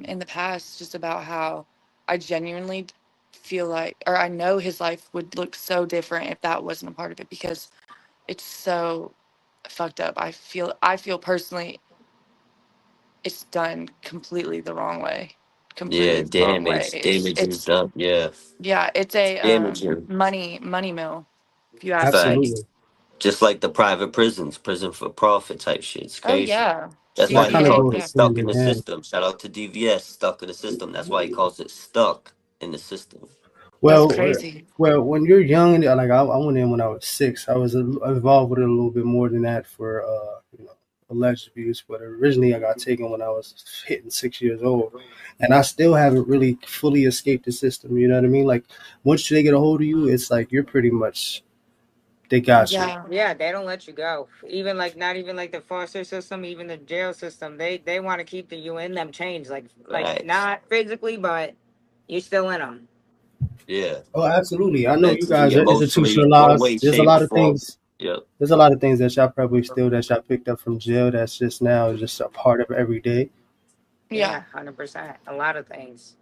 in the past just about how I genuinely feel like, or I know his life would look so different if that wasn't a part of it, because it's so fucked up. I feel personally it's done completely the wrong way. Yeah, Completely the wrong way. damage is It's done. Yeah, yeah, it's a damaging. money mill, if you ask me. Facts. Absolutely. Just like the private prisons, prison for profit type shit. It's Oh crazy. yeah. That's And that why he kind of CDA, calls it goes yeah. hand stuck in in the hand. system. Shout out to DVS, stuck in the system. That's why he calls it stuck in the system. That's Well, crazy. when you're young, and like I went in when I was 6. I was involved with it a little bit more than that for alleged abuse. But originally, I got taken when I was hitting 6 years old, and I still haven't really fully escaped the system. You know what I mean? Like once they get a hold of you, it's like you're pretty much they got you. Yeah. Yeah, they don't let you go. Even like not even like the foster system, even the jail system. They want to keep you in them chains, like Facts. not physically, but you're still in them. Yeah. Oh, absolutely. I know you Mentally, guys are emotionally, one institutionalized. way, shape, or form. Yep. There's a lot of things that y'all probably still that y'all picked up from jail that's just now just a part of every day. Yeah. Yeah, 100%. A lot of things.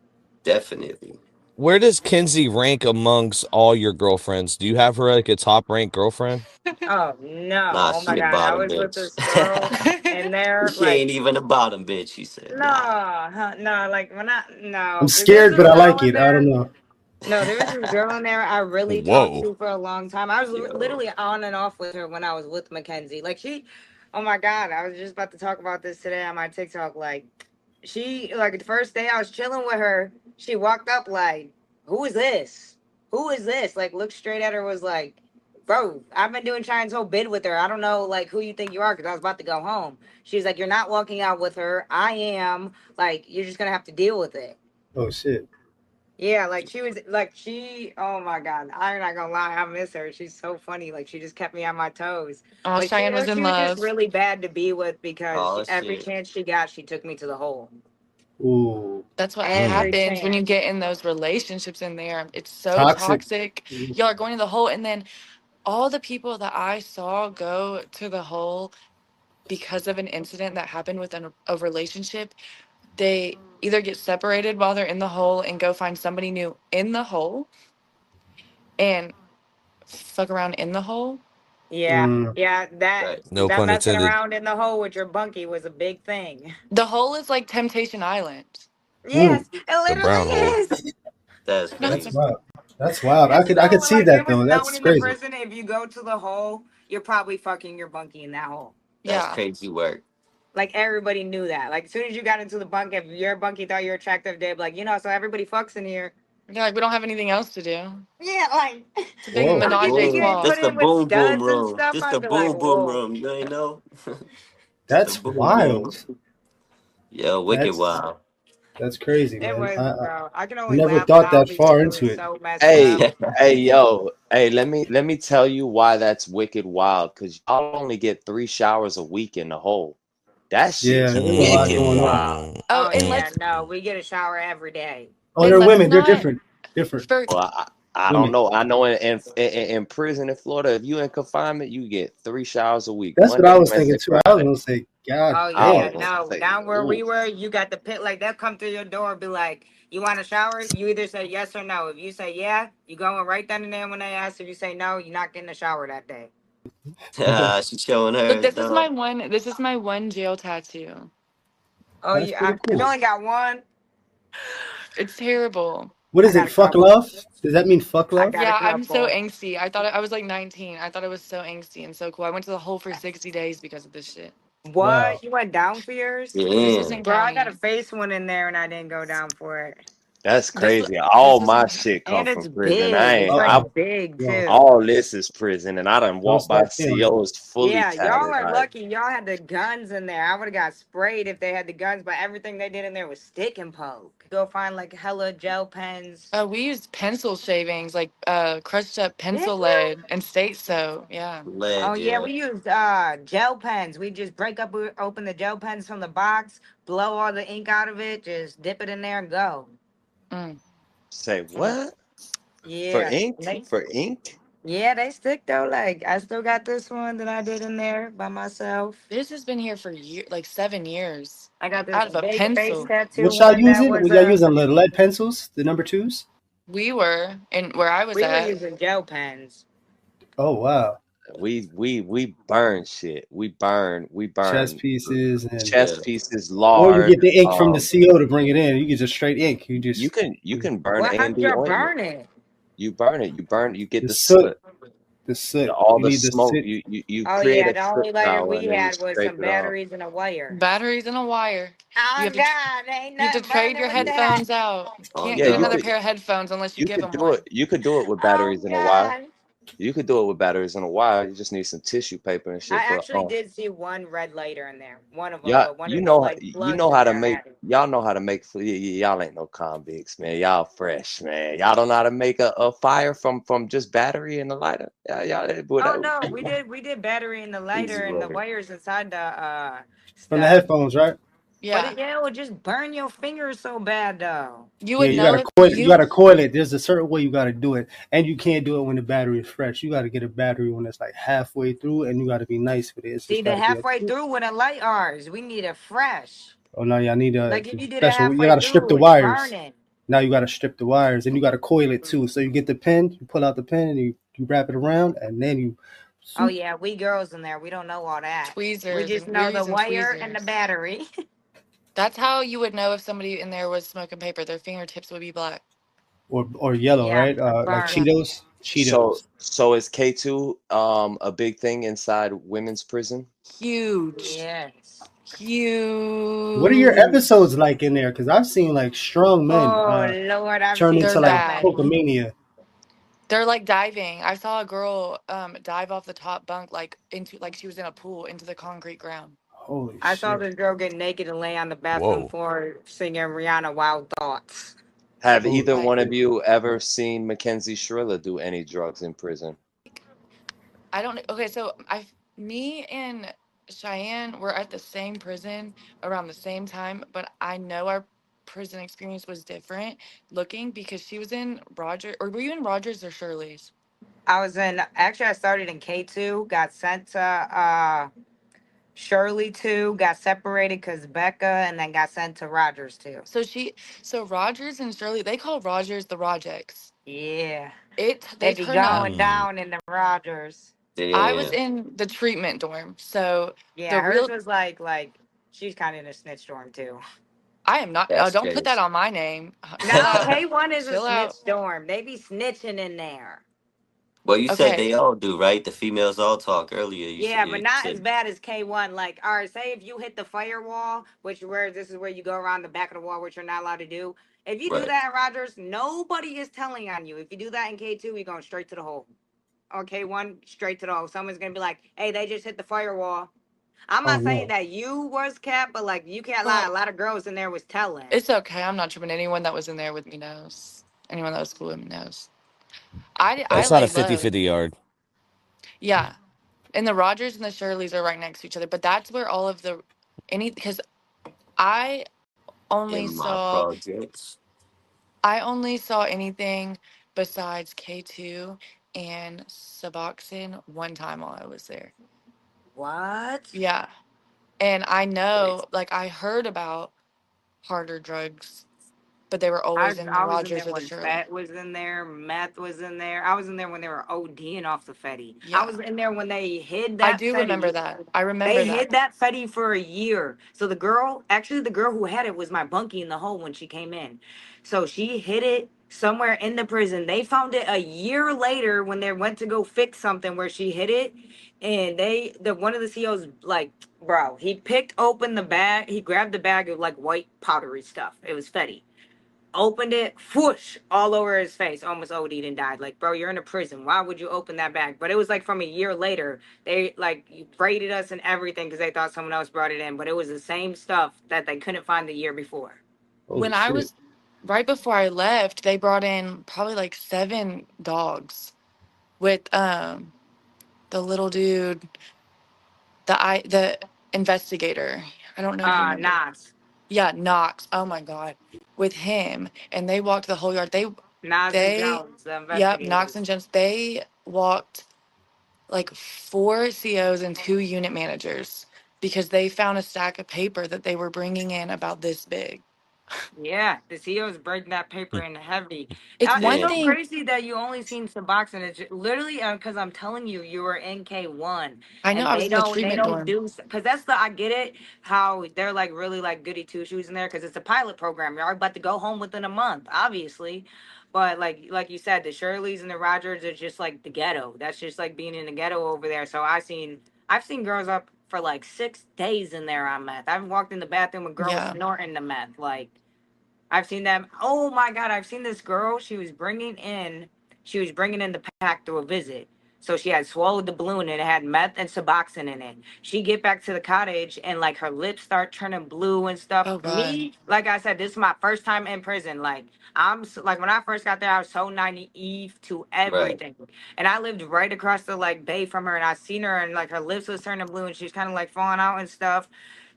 Definitely. Where does Kenzie rank amongst all your girlfriends? Do you have her like a top ranked girlfriend? Oh no! Nah, Oh my she a God! I bottom was with bitch. this girl, and they're She like, ain't even a bottom bitch. She said, no, nah. no, like when I I'm no, because there's scared, this but I girl like in it. I don't there. know. No, there was this girl in there I really talked Whoa. to for a long time. I was Yo. literally on and off with her when I was with Mackenzie. Like oh my God, I was just about to talk about this today on my TikTok. Like she, like the first day I was chilling with her, she walked up like, "Who is this? Who is this?" Like looked straight at her, was like, "Bro, I've been doing Cheyenne's whole bid with her. I don't know like who you think you are," because I was about to go home. She's like, "You're not walking out with her. I am. Like you're just gonna have to deal with it." Oh shit. Yeah, like she was like oh my God, I'm not gonna lie, I miss her. She's so funny. Like she just kept me on my toes. Oh, But Cheyenne was in she was just love. really bad to be with because Oh, every shit. chance she got, she took me to the hole. Ooh. That's what Mm. Every happens when you chance. get in those relationships in there. It's so Toxic. toxic. Y'all are going to the hole, and then all the people that I saw go to the hole because of an incident that happened within a relationship, they either get separated while they're in the hole and go find somebody new in the hole and fuck around in the hole. Yeah, Mm. yeah, that Right. No that pun messing intended. around in the hole with your bunkie was a big thing. The hole is like Temptation Island. Mm. Yes, it The literally brown hole. is. That's No, That's it's crazy. wild. That's wild. It's I so could see like it that was though. known That's in the crazy. prison. If you go to the hole, you're probably fucking your bunkie in that hole. That's yeah. crazy work. Like everybody knew that. Like as soon as you got into the bunk, if your bunkie thought you were attractive, they'd be like, so everybody fucks in here. They're like, we don't have anything else to do. Yeah, like It's a big Whoa. I'll menage get a you Boom. getting trois. put This the in with boom boom studs and room. stuff. This the I'd be like, boom boom whoa. room. You ain't know? It's the That's boom boom. wild. Yo, wicked That's wow. that's crazy, It man. was, bro. I can I only never laugh thought now that because far it into was it. so messed Hey, up. hey, yo, hey, let me tell you why that's wicked wild. Cause y'all only get 3 showers a week in the hole. That Yeah, shit's there's a lot wicked going on. wild. Mm. Oh, Oh and yeah, let's no, we get a shower every day. Oh, and they're let's women. They're not different. Different for Well, I don't women. know. I know in prison in Florida, if you in confinement, you get 3 showers a week, That's what I Monday, was thinking Wednesday, too. I was Friday. gonna say, God Oh I yeah, was damn. gonna no. say, Down where we ooh, were, you got the pit. Like they'll come through your door, be like, "You want a shower?" You either say yes or no. If you say yeah, you going right then and there when they ask. If you say no, you're not getting a shower that day. She's showing look, hers, this is my though. one this is my one jail tattoo. Oh, That's yeah, pretty you cool. only got one. It's terrible. What I is got it? a Fuck couple. love? Does that mean fuck I love? got a Yeah, I'm so couple. angsty. I was like 19. I thought it was so angsty and so cool. I went to the hole for 60 days because of this shit. Wow. What? You went down for yours? This was Yeah. in Bro, I got a county. face one in there and I didn't go down for it. that's This was crazy. this All was my in shit come And from it's prison. I big. ain't. It's Uh I like oh. big Yo, too. all this is prison, and I done don't walked by start feeling. COs fully Yeah, y'all tatted. are Like lucky. Y'all had the guns in there. I would have got sprayed if they had the guns, but everything they did in there was stick and poke. Go find like hella gel pens. we used pencil shavings, like crushed up Did pencil you? lead and state soap. Yeah. Oh Lead, yeah, yeah. we used gel pens. We just open the gel pens from the box, blow all the ink out of it, just dip it in there and go. Mm. say Mm. what for Yeah. ink? For ink? Yeah, they stick though. Like I still got this one that I did in there by myself. This has been here for like 7 years. I got this Out of a big face pencil. tattoo What y'all one that using? was Was y'all using lead pencils, the number twos? We were, and where I was we were at, using gel pens. Oh wow, We burn shit. We burn chess pieces and chess Yeah. pieces, or you lard. get the ink from the CO to bring it in. You get just straight ink. You You just can burn Well, A how and did D y'all ointment. burn it? You burn it. You get the the soot, soot. the soot. All You the need the smoke. soot. You Oh create yeah, a the soot only lighter cloud we and then you had was scrape some it off. batteries and a wire. batteries and a wire. You Oh have to God, ain't you have to nothing trade burning your with that. headphones out. Oh Can't Yeah, get you no. another could pair of headphones unless you you give could them do it. one. You could do it with Oh batteries in a wire. God. You could do it with batteries in a wire. You just need some tissue paper and I shit. But actually did see one red lighter in there. One of them, y'all, but one of the like you plugs know in how to there make. had it. Y'all know how to make. Y'all ain't no convicts, man. Y'all fresh, man. Y'all don't know how to make a fire from just battery and a lighter. Oh no, we did battery in the Easy lighter and the work. wires inside the From the stuff. headphones, right? But Yeah. it would just burn your fingers so bad though. You Yeah, would you know gotta if coil it. You you gotta coil it. There's a certain way you gotta do it, and you can't do it when the battery is fresh. You gotta get a battery when it's like halfway through, and you gotta be nice with it. It's See, just the gotta be a. halfway through with a light ours, we need it fresh. Oh no, y'all need a Like if you do the special. You halfway gotta strip through, the it's wires. burning. Now you gotta strip the wires, and you gotta coil it too. So you get the pin, you pull out the pin, and you wrap it around, and then you. Oh Soup. yeah, we girls in there, we don't know all that. We tweezers just and we know were the using wire and the tweezers. battery. That's how you would know if somebody in there was smoking paper. Their fingertips would be black. Or yellow, Yeah, right? Like burn. Yeah. Cheetos. So Cheetos. so is K2 a big thing inside women's prison? Huge. Yes. What are your Huge. episodes like in there? Because I've seen like strong men Oh Lord, I've turn seen They're into so like bad. many. cocomania. They're like diving. I saw a girl dive off the top bunk like into like she was in a pool into the concrete ground. Holy I saw shit! this girl get naked and lay on the bathroom Whoa. floor singing Rihanna Wild Thoughts. Have Holy either Like one of shit! you ever seen Mackenzie Shirilla do any drugs in prison? I don't okay, so I me and Cheyenne were at the same prison around the same time, but I know our prison experience was different looking because she was in Roger or were you in Rogers or Shirley's? I was in actually I started in K2, got sent to Shirley 2, got separated because Becca, and then got sent to Rogers 2. So Rogers and Shirley, they call Rogers the Rojex. Yeah. They They be turn up. going Mm. down in the Rogers. I was Yeah. in the treatment dorm. So the Yeah, hers real was like she's kind of in a snitch dorm too. I am not That's don't put that crazy. on my name. Chill No, out. K1 is a Chill out. snitch dorm. They be snitching in there. Well, you said Okay. they all do, right? The females all talk earlier. Yeah, but You not as said bad as K1. Like, all right, say if you hit the firewall, which where this is where you go around the back of the wall, which you're not allowed to do. If you do right. that at Rogers, nobody is telling on you. If you do that in K2, you're going straight to the hole. Or K1, straight to the hole. Someone's gonna be like, "Hey, they just hit the firewall." I'm Oh not saying no! that you was capped, but like you can't lie. A Well, lot of girls in there was telling. it's okay. I'm not tripping. Anyone that was in there with me knows. Anyone that was cool with me knows. I That's not a laid low. 50-50 yard. Yeah. And the Rogers and the Shirleys are right next to each other. But that's where all of the any because I only In my saw projects. I only saw anything besides K2 and Suboxone one time while I was there. What? Yeah. And I Crazy. know, like, I heard about harder drugs, but they were I always in the I was in Rogers there or the when Shirley. Fat was in there, meth was in there. I was in there when they were ODing off the Fetty. I Yeah. was in there when they hid I that do remember Fetty. that. I They remember hid that. that Fetty for a year. So the girl, actually the girl who had it was my bunkie in the hole when she came in. So she hid it somewhere in the prison. They found it a year later when they went to go fix something where she hid it. And the one of the CEOs like, bro, he picked open the bag. He grabbed the bag of like white powdery stuff. It was Fetty, opened it, whoosh, all over his face, almost OD'd and died. Like, bro, you're in a prison. Why would you open that bag? But it was like from a year later. They like raided us and everything because they thought someone else brought it in. But it was the same stuff that they couldn't find the year before. Holy When I shit! was right before I left, they brought in probably like 7 dogs with the little dude, the investigator. I don't know if you remember. Nas. Yeah, Knox. Oh my God. With him. And they walked the whole yard. Nas and They Jones, the yep, Knox and investigators. Jones, they walked like 4 COs and 2 unit managers because they found a stack of paper that they were bringing in about this big. Yeah, the CEOs break that paper in heavy. It's It's one so Damn. thing. crazy that you only seen Suboxone. It's literally because I'm telling you, you were in K1, I know and I was in the they treatment don't dorm. do because that's the I get it how they're like really like goody two shoes in there because it's a pilot program. You're about to go home within a month, obviously, but like you said, the Shirleys and the Rogers are just like the ghetto. That's just like being in the ghetto over there. So I've seen girls up for like 6 days in there on meth. I've walked in the bathroom with girls Yeah. snorting the meth like. I've seen them. Oh my God, I've seen this girl. She was bringing in the pack through a visit. So she had swallowed the balloon and it had meth and Suboxone in it. She get back to the cottage and like her lips start turning blue and stuff. Oh God. Me, like I said, this is my first time in prison. Like like when I first got there, I was so naive to Right. everything. And I lived right across the like bay from her and I seen her and like her lips was turning blue and she was kind of like falling out and stuff.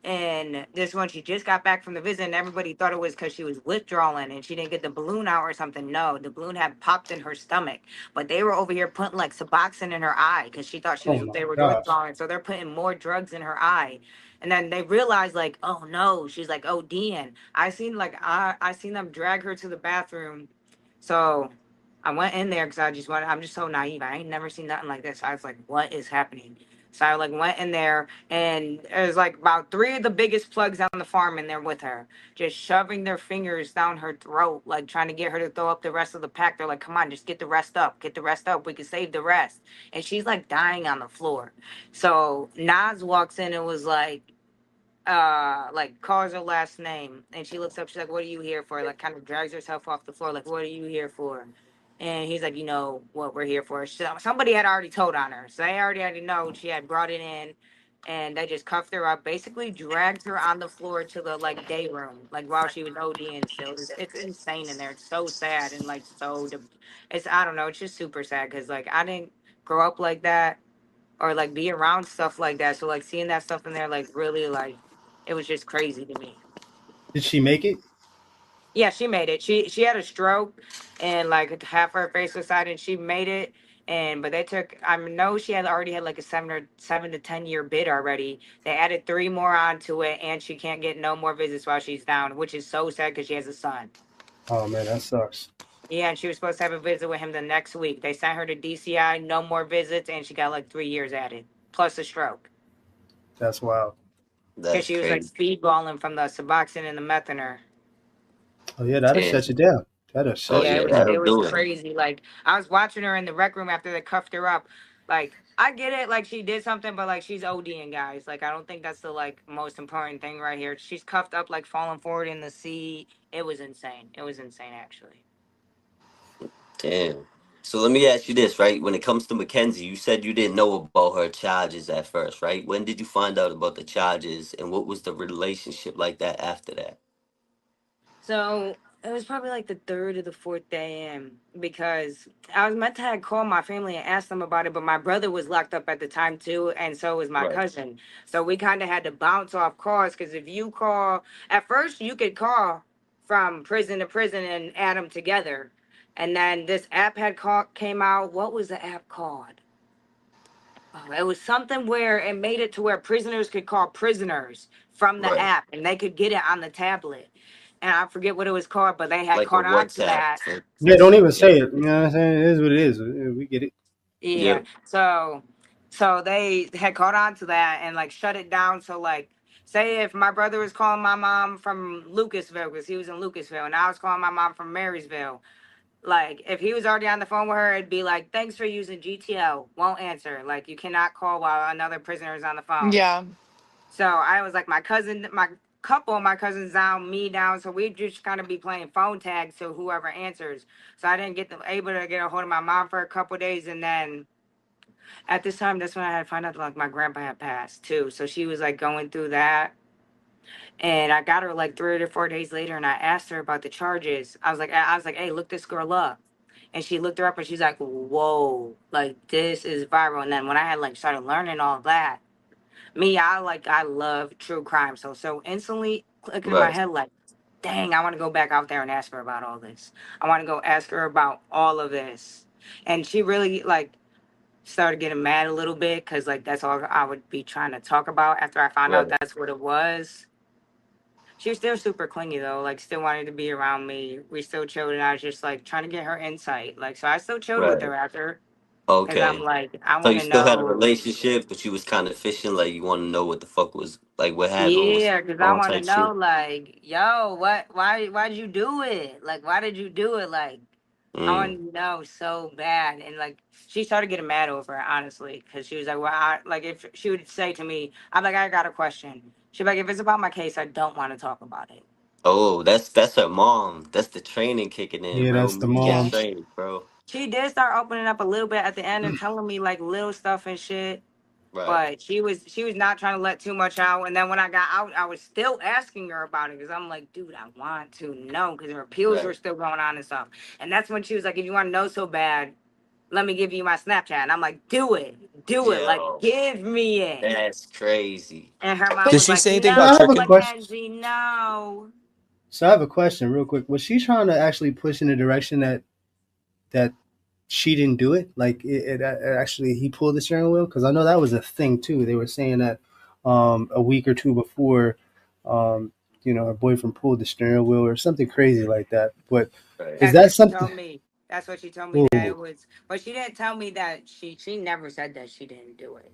And this one, she just got back from the visit, and everybody thought it was because she was withdrawing and she didn't get the balloon out or something. No, the balloon had popped in her stomach, but they were over here putting like Suboxone in her eye because she thought Oh my they were gosh. withdrawing. So they're putting more drugs in her eye, and then they realized like, oh no, she's like ODing. I seen them drag her to the bathroom, so. I went in there because I'm just so naive. I ain't never seen nothing like this. I was like, what is happening? So I like went in there and there's like about 3 of the biggest plugs on the farm in there with her, just shoving their fingers down her throat, like trying to get her to throw up the rest of the pack. They're like, come on, just get the rest up, get the rest up. We can save the rest. And she's like dying on the floor. So Nas walks in and was like calls her last name and she looks up, she's like, what are you here for? Like kind of drags herself off the floor, like, what are you here for? And he's like, you know what we're here for. Somebody had already told on her, so they already know she had brought it in, and they just cuffed her up, basically dragged her on the floor to the like day room, like while she was ODing. Still, it's insane in there. It's so sad and like it's I don't know. It's just super sad because like I didn't grow up like that or like be around stuff like that. So like seeing that stuff in there, like really like it was just crazy to me. Did she make it? Yeah, she made it. She had a stroke and like half her face was side and she made it. And but they took I know she had already had like a 7 to 10 year bid already. They added 3 more onto it and she can't get no more visits while she's down, which is so sad because she has a son. Oh man, that sucks. Yeah, and she was supposed to have a visit with him the next week. They sent her to DCI, no more visits, and she got like 3 years added, plus a stroke. That's wild. Because That's she was like crazy. speedballing from the Suboxone and the meth in her. Oh yeah, that'll Damn. shut you down. That'll Oh shut Yeah, you yeah, down. that'll it was do it. crazy. Like I was watching her in the rec room after they cuffed her up. Like I get it, like she did something, but like she's ODing, guys. Like I don't think that's the like most important thing right here. She's cuffed up, like falling forward in the sea. It was insane. It was insane, actually. Damn. So let me ask you this, right? When it comes to Mackenzie, you said you didn't know about her charges at first, right? When did you find out about the charges, and what was the relationship like that after that? So it was probably like the third or the fourth day in because I was meant to have called my family and ask them about it, but my brother was locked up at the time too, and so was my Right. cousin. So we kind of had to bounce off calls because if you call at first, you could call from prison to prison and add them together, and then this app came out. What was the app called? Oh, it was something where it made it to where prisoners could call prisoners from the Right. app and they could get it on the tablet. And I forget what it was called, but they had Like a caught on to WhatsApp. that. Yeah, don't even Yeah. say it. You know what I'm saying? It is what it is. We get it. Yeah. Yep. So they had caught on to that and like shut it down. So like say if my brother was calling my mom from Lucasville because he was in Lucasville and I was calling my mom from Marysville. Like if he was already on the phone with her, it'd be like, thanks for using GTL. Won't answer. Like you cannot call while another prisoner is on the phone. Yeah. So I was like, my cousins down, me down. So we just kind of be playing phone tag to whoever answers. So I didn't able to get a hold of my mom for a couple of days, and then at this time, that's when I had to find out like my grandpa had passed too. So she was like going through that, and I got her like 3 or 4 days later, and I asked her about the charges. I was like, hey, look this girl up. And she looked her up and she's like, whoa, like this is viral. And then when I had like started learning all that, me, I love true crime. So instantly clicked in my Right. head like, dang, I want to go back out there and ask her about all this. I want to go ask her about all of this. And she really like started getting mad a little bit because like that's all I would be trying to talk about after I found out Right. that's what it was. She was still super clingy though, like still wanted to be around me. We still chilled, and I was just like trying to get her insight. Like, so I still chilled with Right. her after, because I'm Okay. like, I So want you to still had a know. relationship, but you was kind of fishing, like you want to know what the fuck was like, what happened was Yeah, because I on want to type know, shit. like, yo, what, why'd you do it? Like, why did you do it? Like, I Mm. want to know so bad. And like, she started getting mad over it, honestly, because she was like, well, like, if she would say to me, I'm like, I got a question. She'd be like, if it's about my case, I don't want to talk about it. Oh, that's her mom. That's the training kicking in, Yeah, bro. that's the Moves get moms. Yes. trained, bro. She did start opening up a little bit at the end and telling me like little stuff and shit. Right. But she was not trying to let too much out. And then when I got out, I was still asking her about it because I'm like, dude, I want to know because her appeals were Right. still going on and stuff. And that's when she was like, if you want to know so bad, let me give you my Snapchat. And I'm like, do it, like Yo, give me it. that's crazy. And her mom Did was she like, say anything So about I no, have a tricking? question. Mackenzie, no. So I have a question, real quick. Was she trying to actually push in the direction that she didn't do it? Like it actually he pulled the steering wheel? Because I know that was a thing too. They were saying that a week or two before, um, her boyfriend pulled the steering wheel or something crazy like that. But Right. is That's that what she something? told me. That's what she told me that Ooh, it was. But she didn't tell me that she never said that she didn't do it.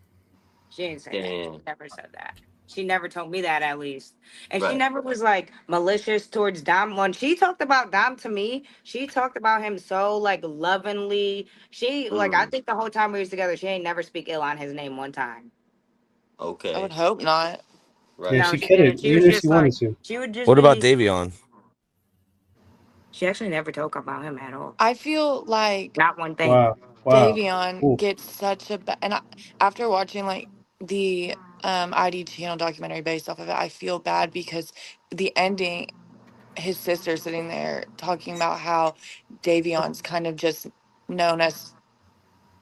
She didn't say that. She Damn. never said that. She never told me that at least. And she Right. never was like malicious towards Dom. When she talked about Dom to me, she talked about him so like lovingly. She like I Mm. think the whole time we was together, she ain't never speak ill on his name one time. I would Okay. hope not. yeah, Right. No, she she couldn't, didn't. She was even if she just wanted like to. she would just What about be Davion? she actually never talked about him at all. I feel like Not one thing. Wow, wow. Davion Ooh. gets such a and after watching like the ID channel documentary based off of it, I feel bad because the ending, his sister sitting there talking about how Davion's kind of just known as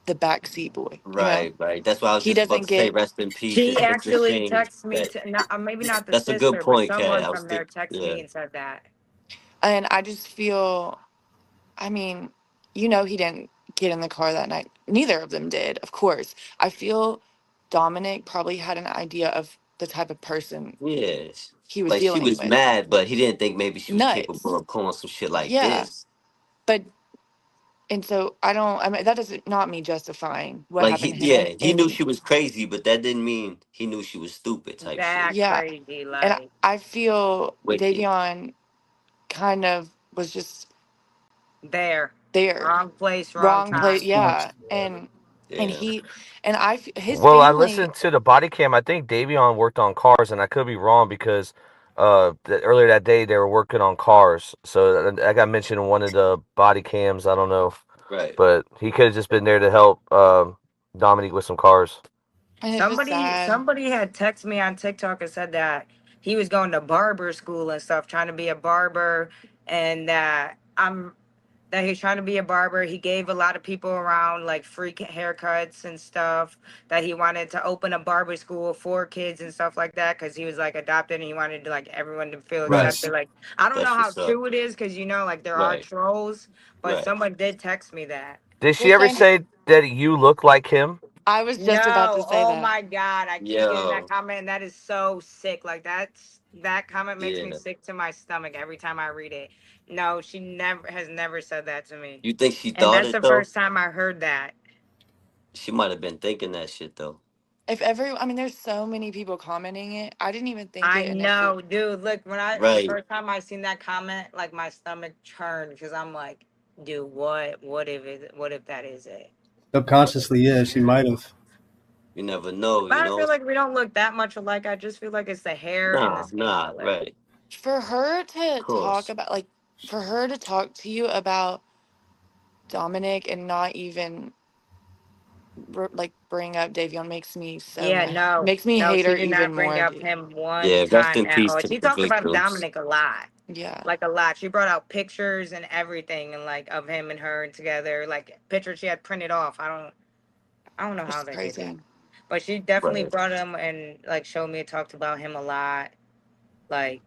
the backseat boy. Right. Right. That's why I was He just about doesn't to say get, rest in peace. She It's a actually shame texted me that to not, maybe not the that's a good sister, but point, Kat. someone I was from there think texted yeah. me and said that. and I just feel, I mean, he didn't get in the car that night. Neither of them did, of course. I feel Dominic probably had an idea of the type of person Yes. he was Like she dealing was with. mad, but he didn't think maybe she was capable Nuts. of pulling some shit like Yeah. this. But, and so I mean, that doesn't not me justifying what Like happened he to him. yeah, he knew And she was crazy, but that didn't mean he knew she was stupid type shit. That yeah. crazy, And like I feel Wicked. Davion kind of was just there, there. wrong place, wrong Wrong place. time. Yeah. And Yeah. he, and his Well, I family, listened to the body cam. I think Davion worked on cars, and I could be wrong because earlier that day they were working on cars. So I got mentioned in one of the body cams. I don't know, Right. but he could have just been there to help Dominique with some cars. and it's just Somebody, sad. somebody had texted me on TikTok and said that he was going to barber school and stuff, trying to be a barber, and that he's trying to be a barber. He gave a lot of people around like free haircuts and stuff. That he wanted to open a barber school for kids and stuff like that because he was like adopted and he wanted to like everyone to feel Right. accepted. Like I don't know That's how what's up. true it is because like there are Right. trolls, but Right. someone did text me that. Did Well, she ever same. say that you look like him? I was just about to No, say oh that. my God, I keep getting that Yo. comment. And that is so sick. Like that comment makes me Yeah. sick to my stomach every time I read it. No, she never said that to me. You think she And thought that's it the though? first time I heard that. She might have been thinking that shit though. I mean, there's so many people commenting it. I didn't even think I it initially. know, dude. Look, the Right. first time I seen that comment, like my stomach churned because I'm like, dude, what if that is it? Right. Subconsciously, yeah, she might have. You never know, But you I know? feel like we don't look that much alike. I just feel like it's the hair and the Nah, skin nah, color. right. For her Of to talk course. about, like, for her to talk to you about Dominic and not even like bring up Davion makes me so Yeah, mad. no, Makes me no, hate she her did even not bring more, up dude. him one Yeah, rest time in at peace all. to She the talked about victims. Dominic a lot, Yeah, like a lot. She brought out pictures and everything, and like of him and her together, like pictures she had printed off. I don't know how it's they did that, crazy. but she definitely Right. brought him and like showed me and talked about him a lot. Like,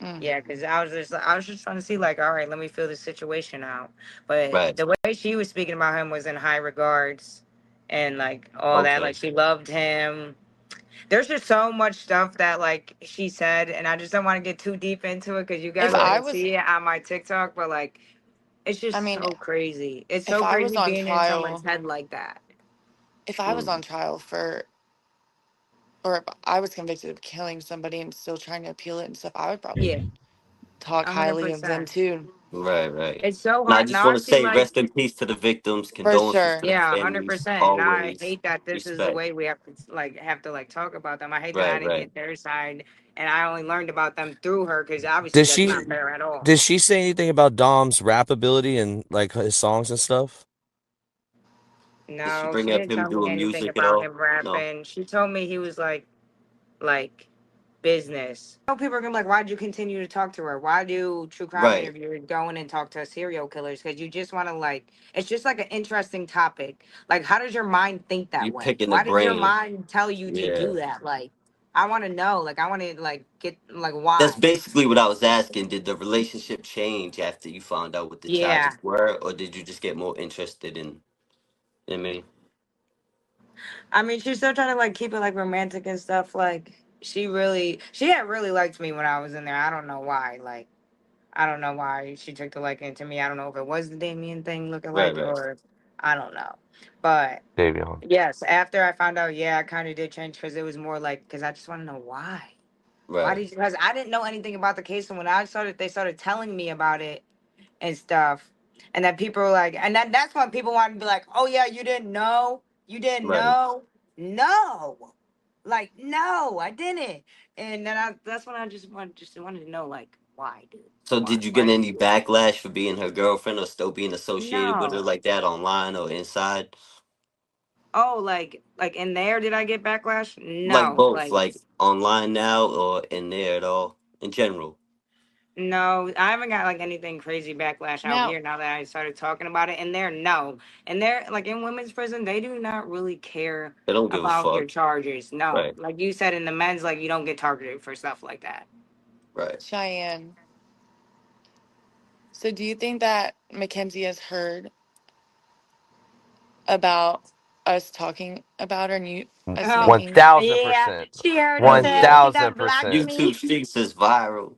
Mm. yeah, because I was just trying to see like, all right, let me feel the situation out. But Right. the way she was speaking about him was in high regards. and like all that. Okay. Like she loved him. There's just so much stuff that like she said, and I just don't want to get too deep into it because you If guys are Right. I gonna was, see it on my TikTok. But like, it's I just mean, so crazy. It's if so I was crazy on being in someone's trial, head like that. if I was Mm. on trial for, or if I was convicted of killing somebody and still trying to appeal it and stuff, I would Yeah, probably talk a hundred highly of them percent. too. Right, right. It's so Now I hard just now. I want to see say like rest in peace to the victims, For condolences to sure. the yeah, 100%. families, And I always hate that this is the respect. way we have to like talk about them. I hate that I Right, didn't right. get their side, and I only learned about them through her because obviously Did that's she not fair at all. did she say anything about Dom's rap ability and like his songs and stuff? Did she No, bring she up didn't him tell me doing anything music at about all? him No. rapping. She told me he was like business. So people are gonna be like, why'd you continue to talk to her? Why do true crime Right. interviewers go in and talk to serial killers? Because you just want to like, it's just like an interesting topic. Like, how does your mind think that You way? picking the Why did your brain. mind tell you to Yeah. do that? Like, I want to know. Like, I want to like get like That's why. basically what I was asking. Did the relationship change after you found out what the Yeah, charges were, or did you just get more interested in? I mean, I mean, she's still trying to like keep it like romantic and stuff. Like, she had really liked me when I was in there. I don't know why. Like. I don't know why she took the liking to me. I don't know if it was the Damien thing looking right, like right, or I don't know. But Davion. yes, after I found out, yeah, I kind of did change because it was more like, because I just want to know why. Why right. did you, because I didn't know anything about the case. And when they started telling me about it and stuff. And then people were like, and that's when people wanted to be like, oh, yeah, you didn't know? You didn't Right. know? No. Like, no, I didn't. And then that's when I just wanted to know, like, why, dude? So Why? did you Why get did any you do that? backlash for being her girlfriend or still being associated with her No. like that online or inside? Oh, like in there, did I get backlash? Like No. both, Like, like online now or in there at all in general? no, I haven't got like anything crazy backlash out Now, here now that I started talking about it. And there, no. And there, like in women's prison, they do not really care They don't give a about your fuck. charges. No. Right, Like you said in the men's, like you don't get targeted for stuff like that. right. Cheyenne, so do you think that Mackenzie has heard about us talking about her and us Oh, One making thousand yeah. percent. She heard Oh us One and yeah. she done thousand blocked percent. YouTube me. streets is viral.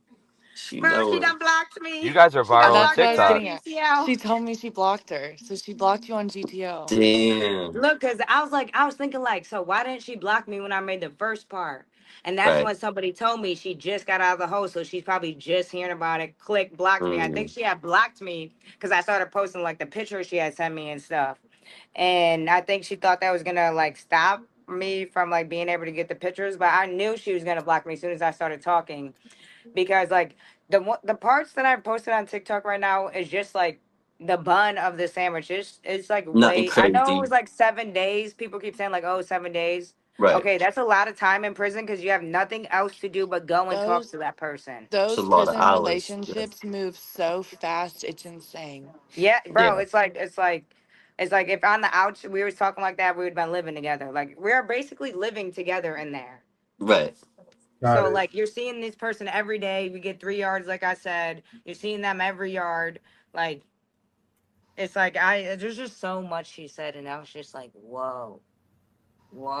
She Bro, know she it. done blocked You me. guys are She done viral on that's blocked what I me was on TikTok. getting at. GCL. She told me she blocked her. So she blocked you on GTO. Damn. Look, cause I was thinking like, so why didn't she block me when I made the first part? And that's Right. when somebody told me she just got out of the hole, so she's probably just hearing about it. Click, blocked me. I think Mm. she had blocked me because I started posting like the pictures she had sent me and stuff. And I think she thought that was gonna like stop me from like being able to get the pictures, but I knew she was gonna block me as soon as I started talking because like the parts that I posted on TikTok right now is just like the bun of the sandwich. It's like Nothing way. I know it crazy. was like 7 days. People keep saying like, oh, 7 days. Right. Okay, that's a lot of time in prison because you have nothing else to do but go and talk Those to that person. It's a those lot of prison hours. Yeah. relationships move so fast, it's insane. Yeah, bro. Yeah. It's like if on the ouch we was talking like that, we would have been living together. Like we're basically living together in there. Right. Got So it. like you're seeing this person every day. We get 3 yards, like I said. You're seeing them every yard. Like it's like there's just so much she said, and I was just like, whoa,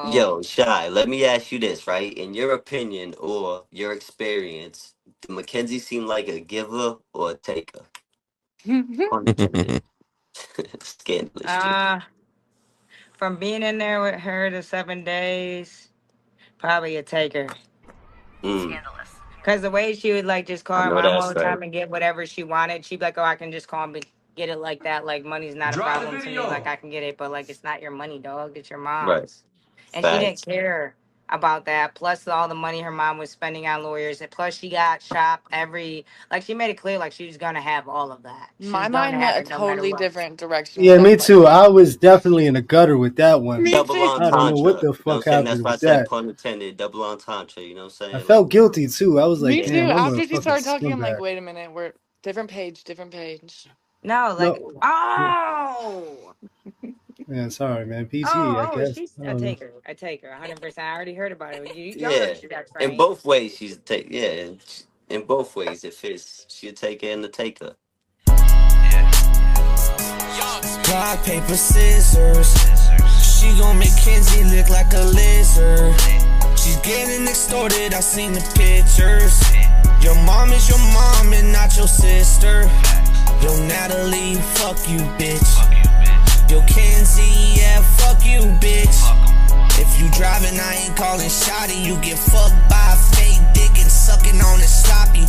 Yo, whoa. Shy, let me ask you this, right? In your opinion or your experience, did Mackenzie seem like a giver or a taker? Pun intended. Scandalous shit. Uh from being in there with her the 7 days, probably a taker. Mm, Cause the way she would like just call I her know mom all that's the right. time and get whatever she wanted, she'd be like, "Oh, I can just call and get it like that. Like money's not a problem to me. Like I can get it, but like it's not your money, dog. It's your Right. mom's." And she didn't Facts. care about that. Plus all the money her mom was spending on lawyers, and plus she got shop every like she made it clear like she was gonna have all of that. She My was gonna mind have went a it no matter totally what. different direction with Yeah, that me too. question. I was definitely in the gutter with that one. Me Double too. I don't know what entendre. the You know what I'm fuck saying? That's happened why I with said that. pun intended. Double entendre. You know what I'm I saying? Like, felt guilty too. I was like, Me yeah. too. damn, I'm a After she fucking started talking, I'm like, scumbag. wait a minute, we're different page, different page. No, like No, oh. yeah, sorry, man. PG, I Oh, guess. she's I a don't know. taker. A taker, 100%. I already heard about it. You told her Yeah. she got In trained. both ways, she's a take. Yeah. In both ways, it fits. She a taker and a taker. Rock, paper, scissors. She gon' make Kenzie look like a lizard. She's getting extorted, I seen the pictures. Your mom is your mom and not your sister. Yo, Natalie, fuck you, bitch. Yo, Kenzie, yeah, fuck you, bitch. If you driving, I ain't calling shotty. You get fucked by a fake dick and sucking on it sloppy.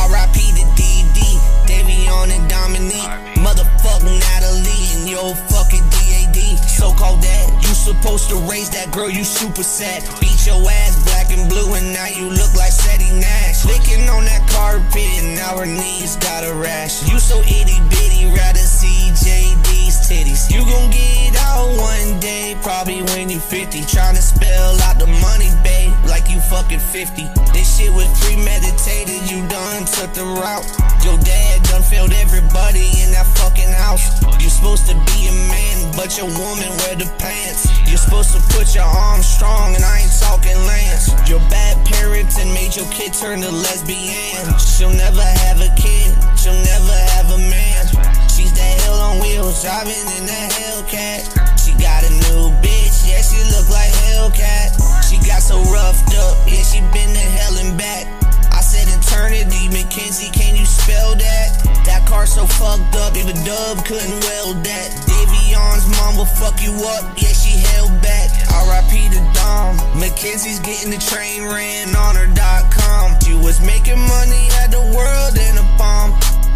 R.I.P. to D.D., Davion and Dominique. Motherfuck Natalie and yo fucking D.A.D. So-called dad, you supposed to raise that girl, you super sad. Beat your ass black and blue and now you look like Sadie Nash. Licking on that carpet and now her knees got a rash. You so itty-bitty, rather see J.D.'s titties. You gon' get out one day, probably when you 50. Tryna spell out the money, babe, like you fucking 50. This shit was premeditated, you done took the route. Your dad done failed everybody in that fucking house. You supposed to be a man, but your woman wear the pants. You're supposed to put your arms strong, and I ain't talking Lance. Your bad parents and made your kid turn to lesbian. She'll never have a kid, she'll never have a man. She's that hell on wheels, driving in that Hellcat. She got a new bitch, yeah, she look like Hellcat. She got so roughed up, yeah, she been to hell and back. I said eternity, Mackenzie, can you spell that? That car so fucked up, even Dub couldn't weld that. Davion's mom will fuck you up, yeah, she held back. R.I.P. to Dom, Mackenzie's getting the train ran on her.com. She was making money, had the world in a palm.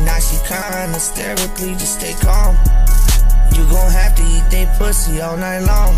Now she crying hysterically, just stay calm. You gon' have to eat they pussy all night long.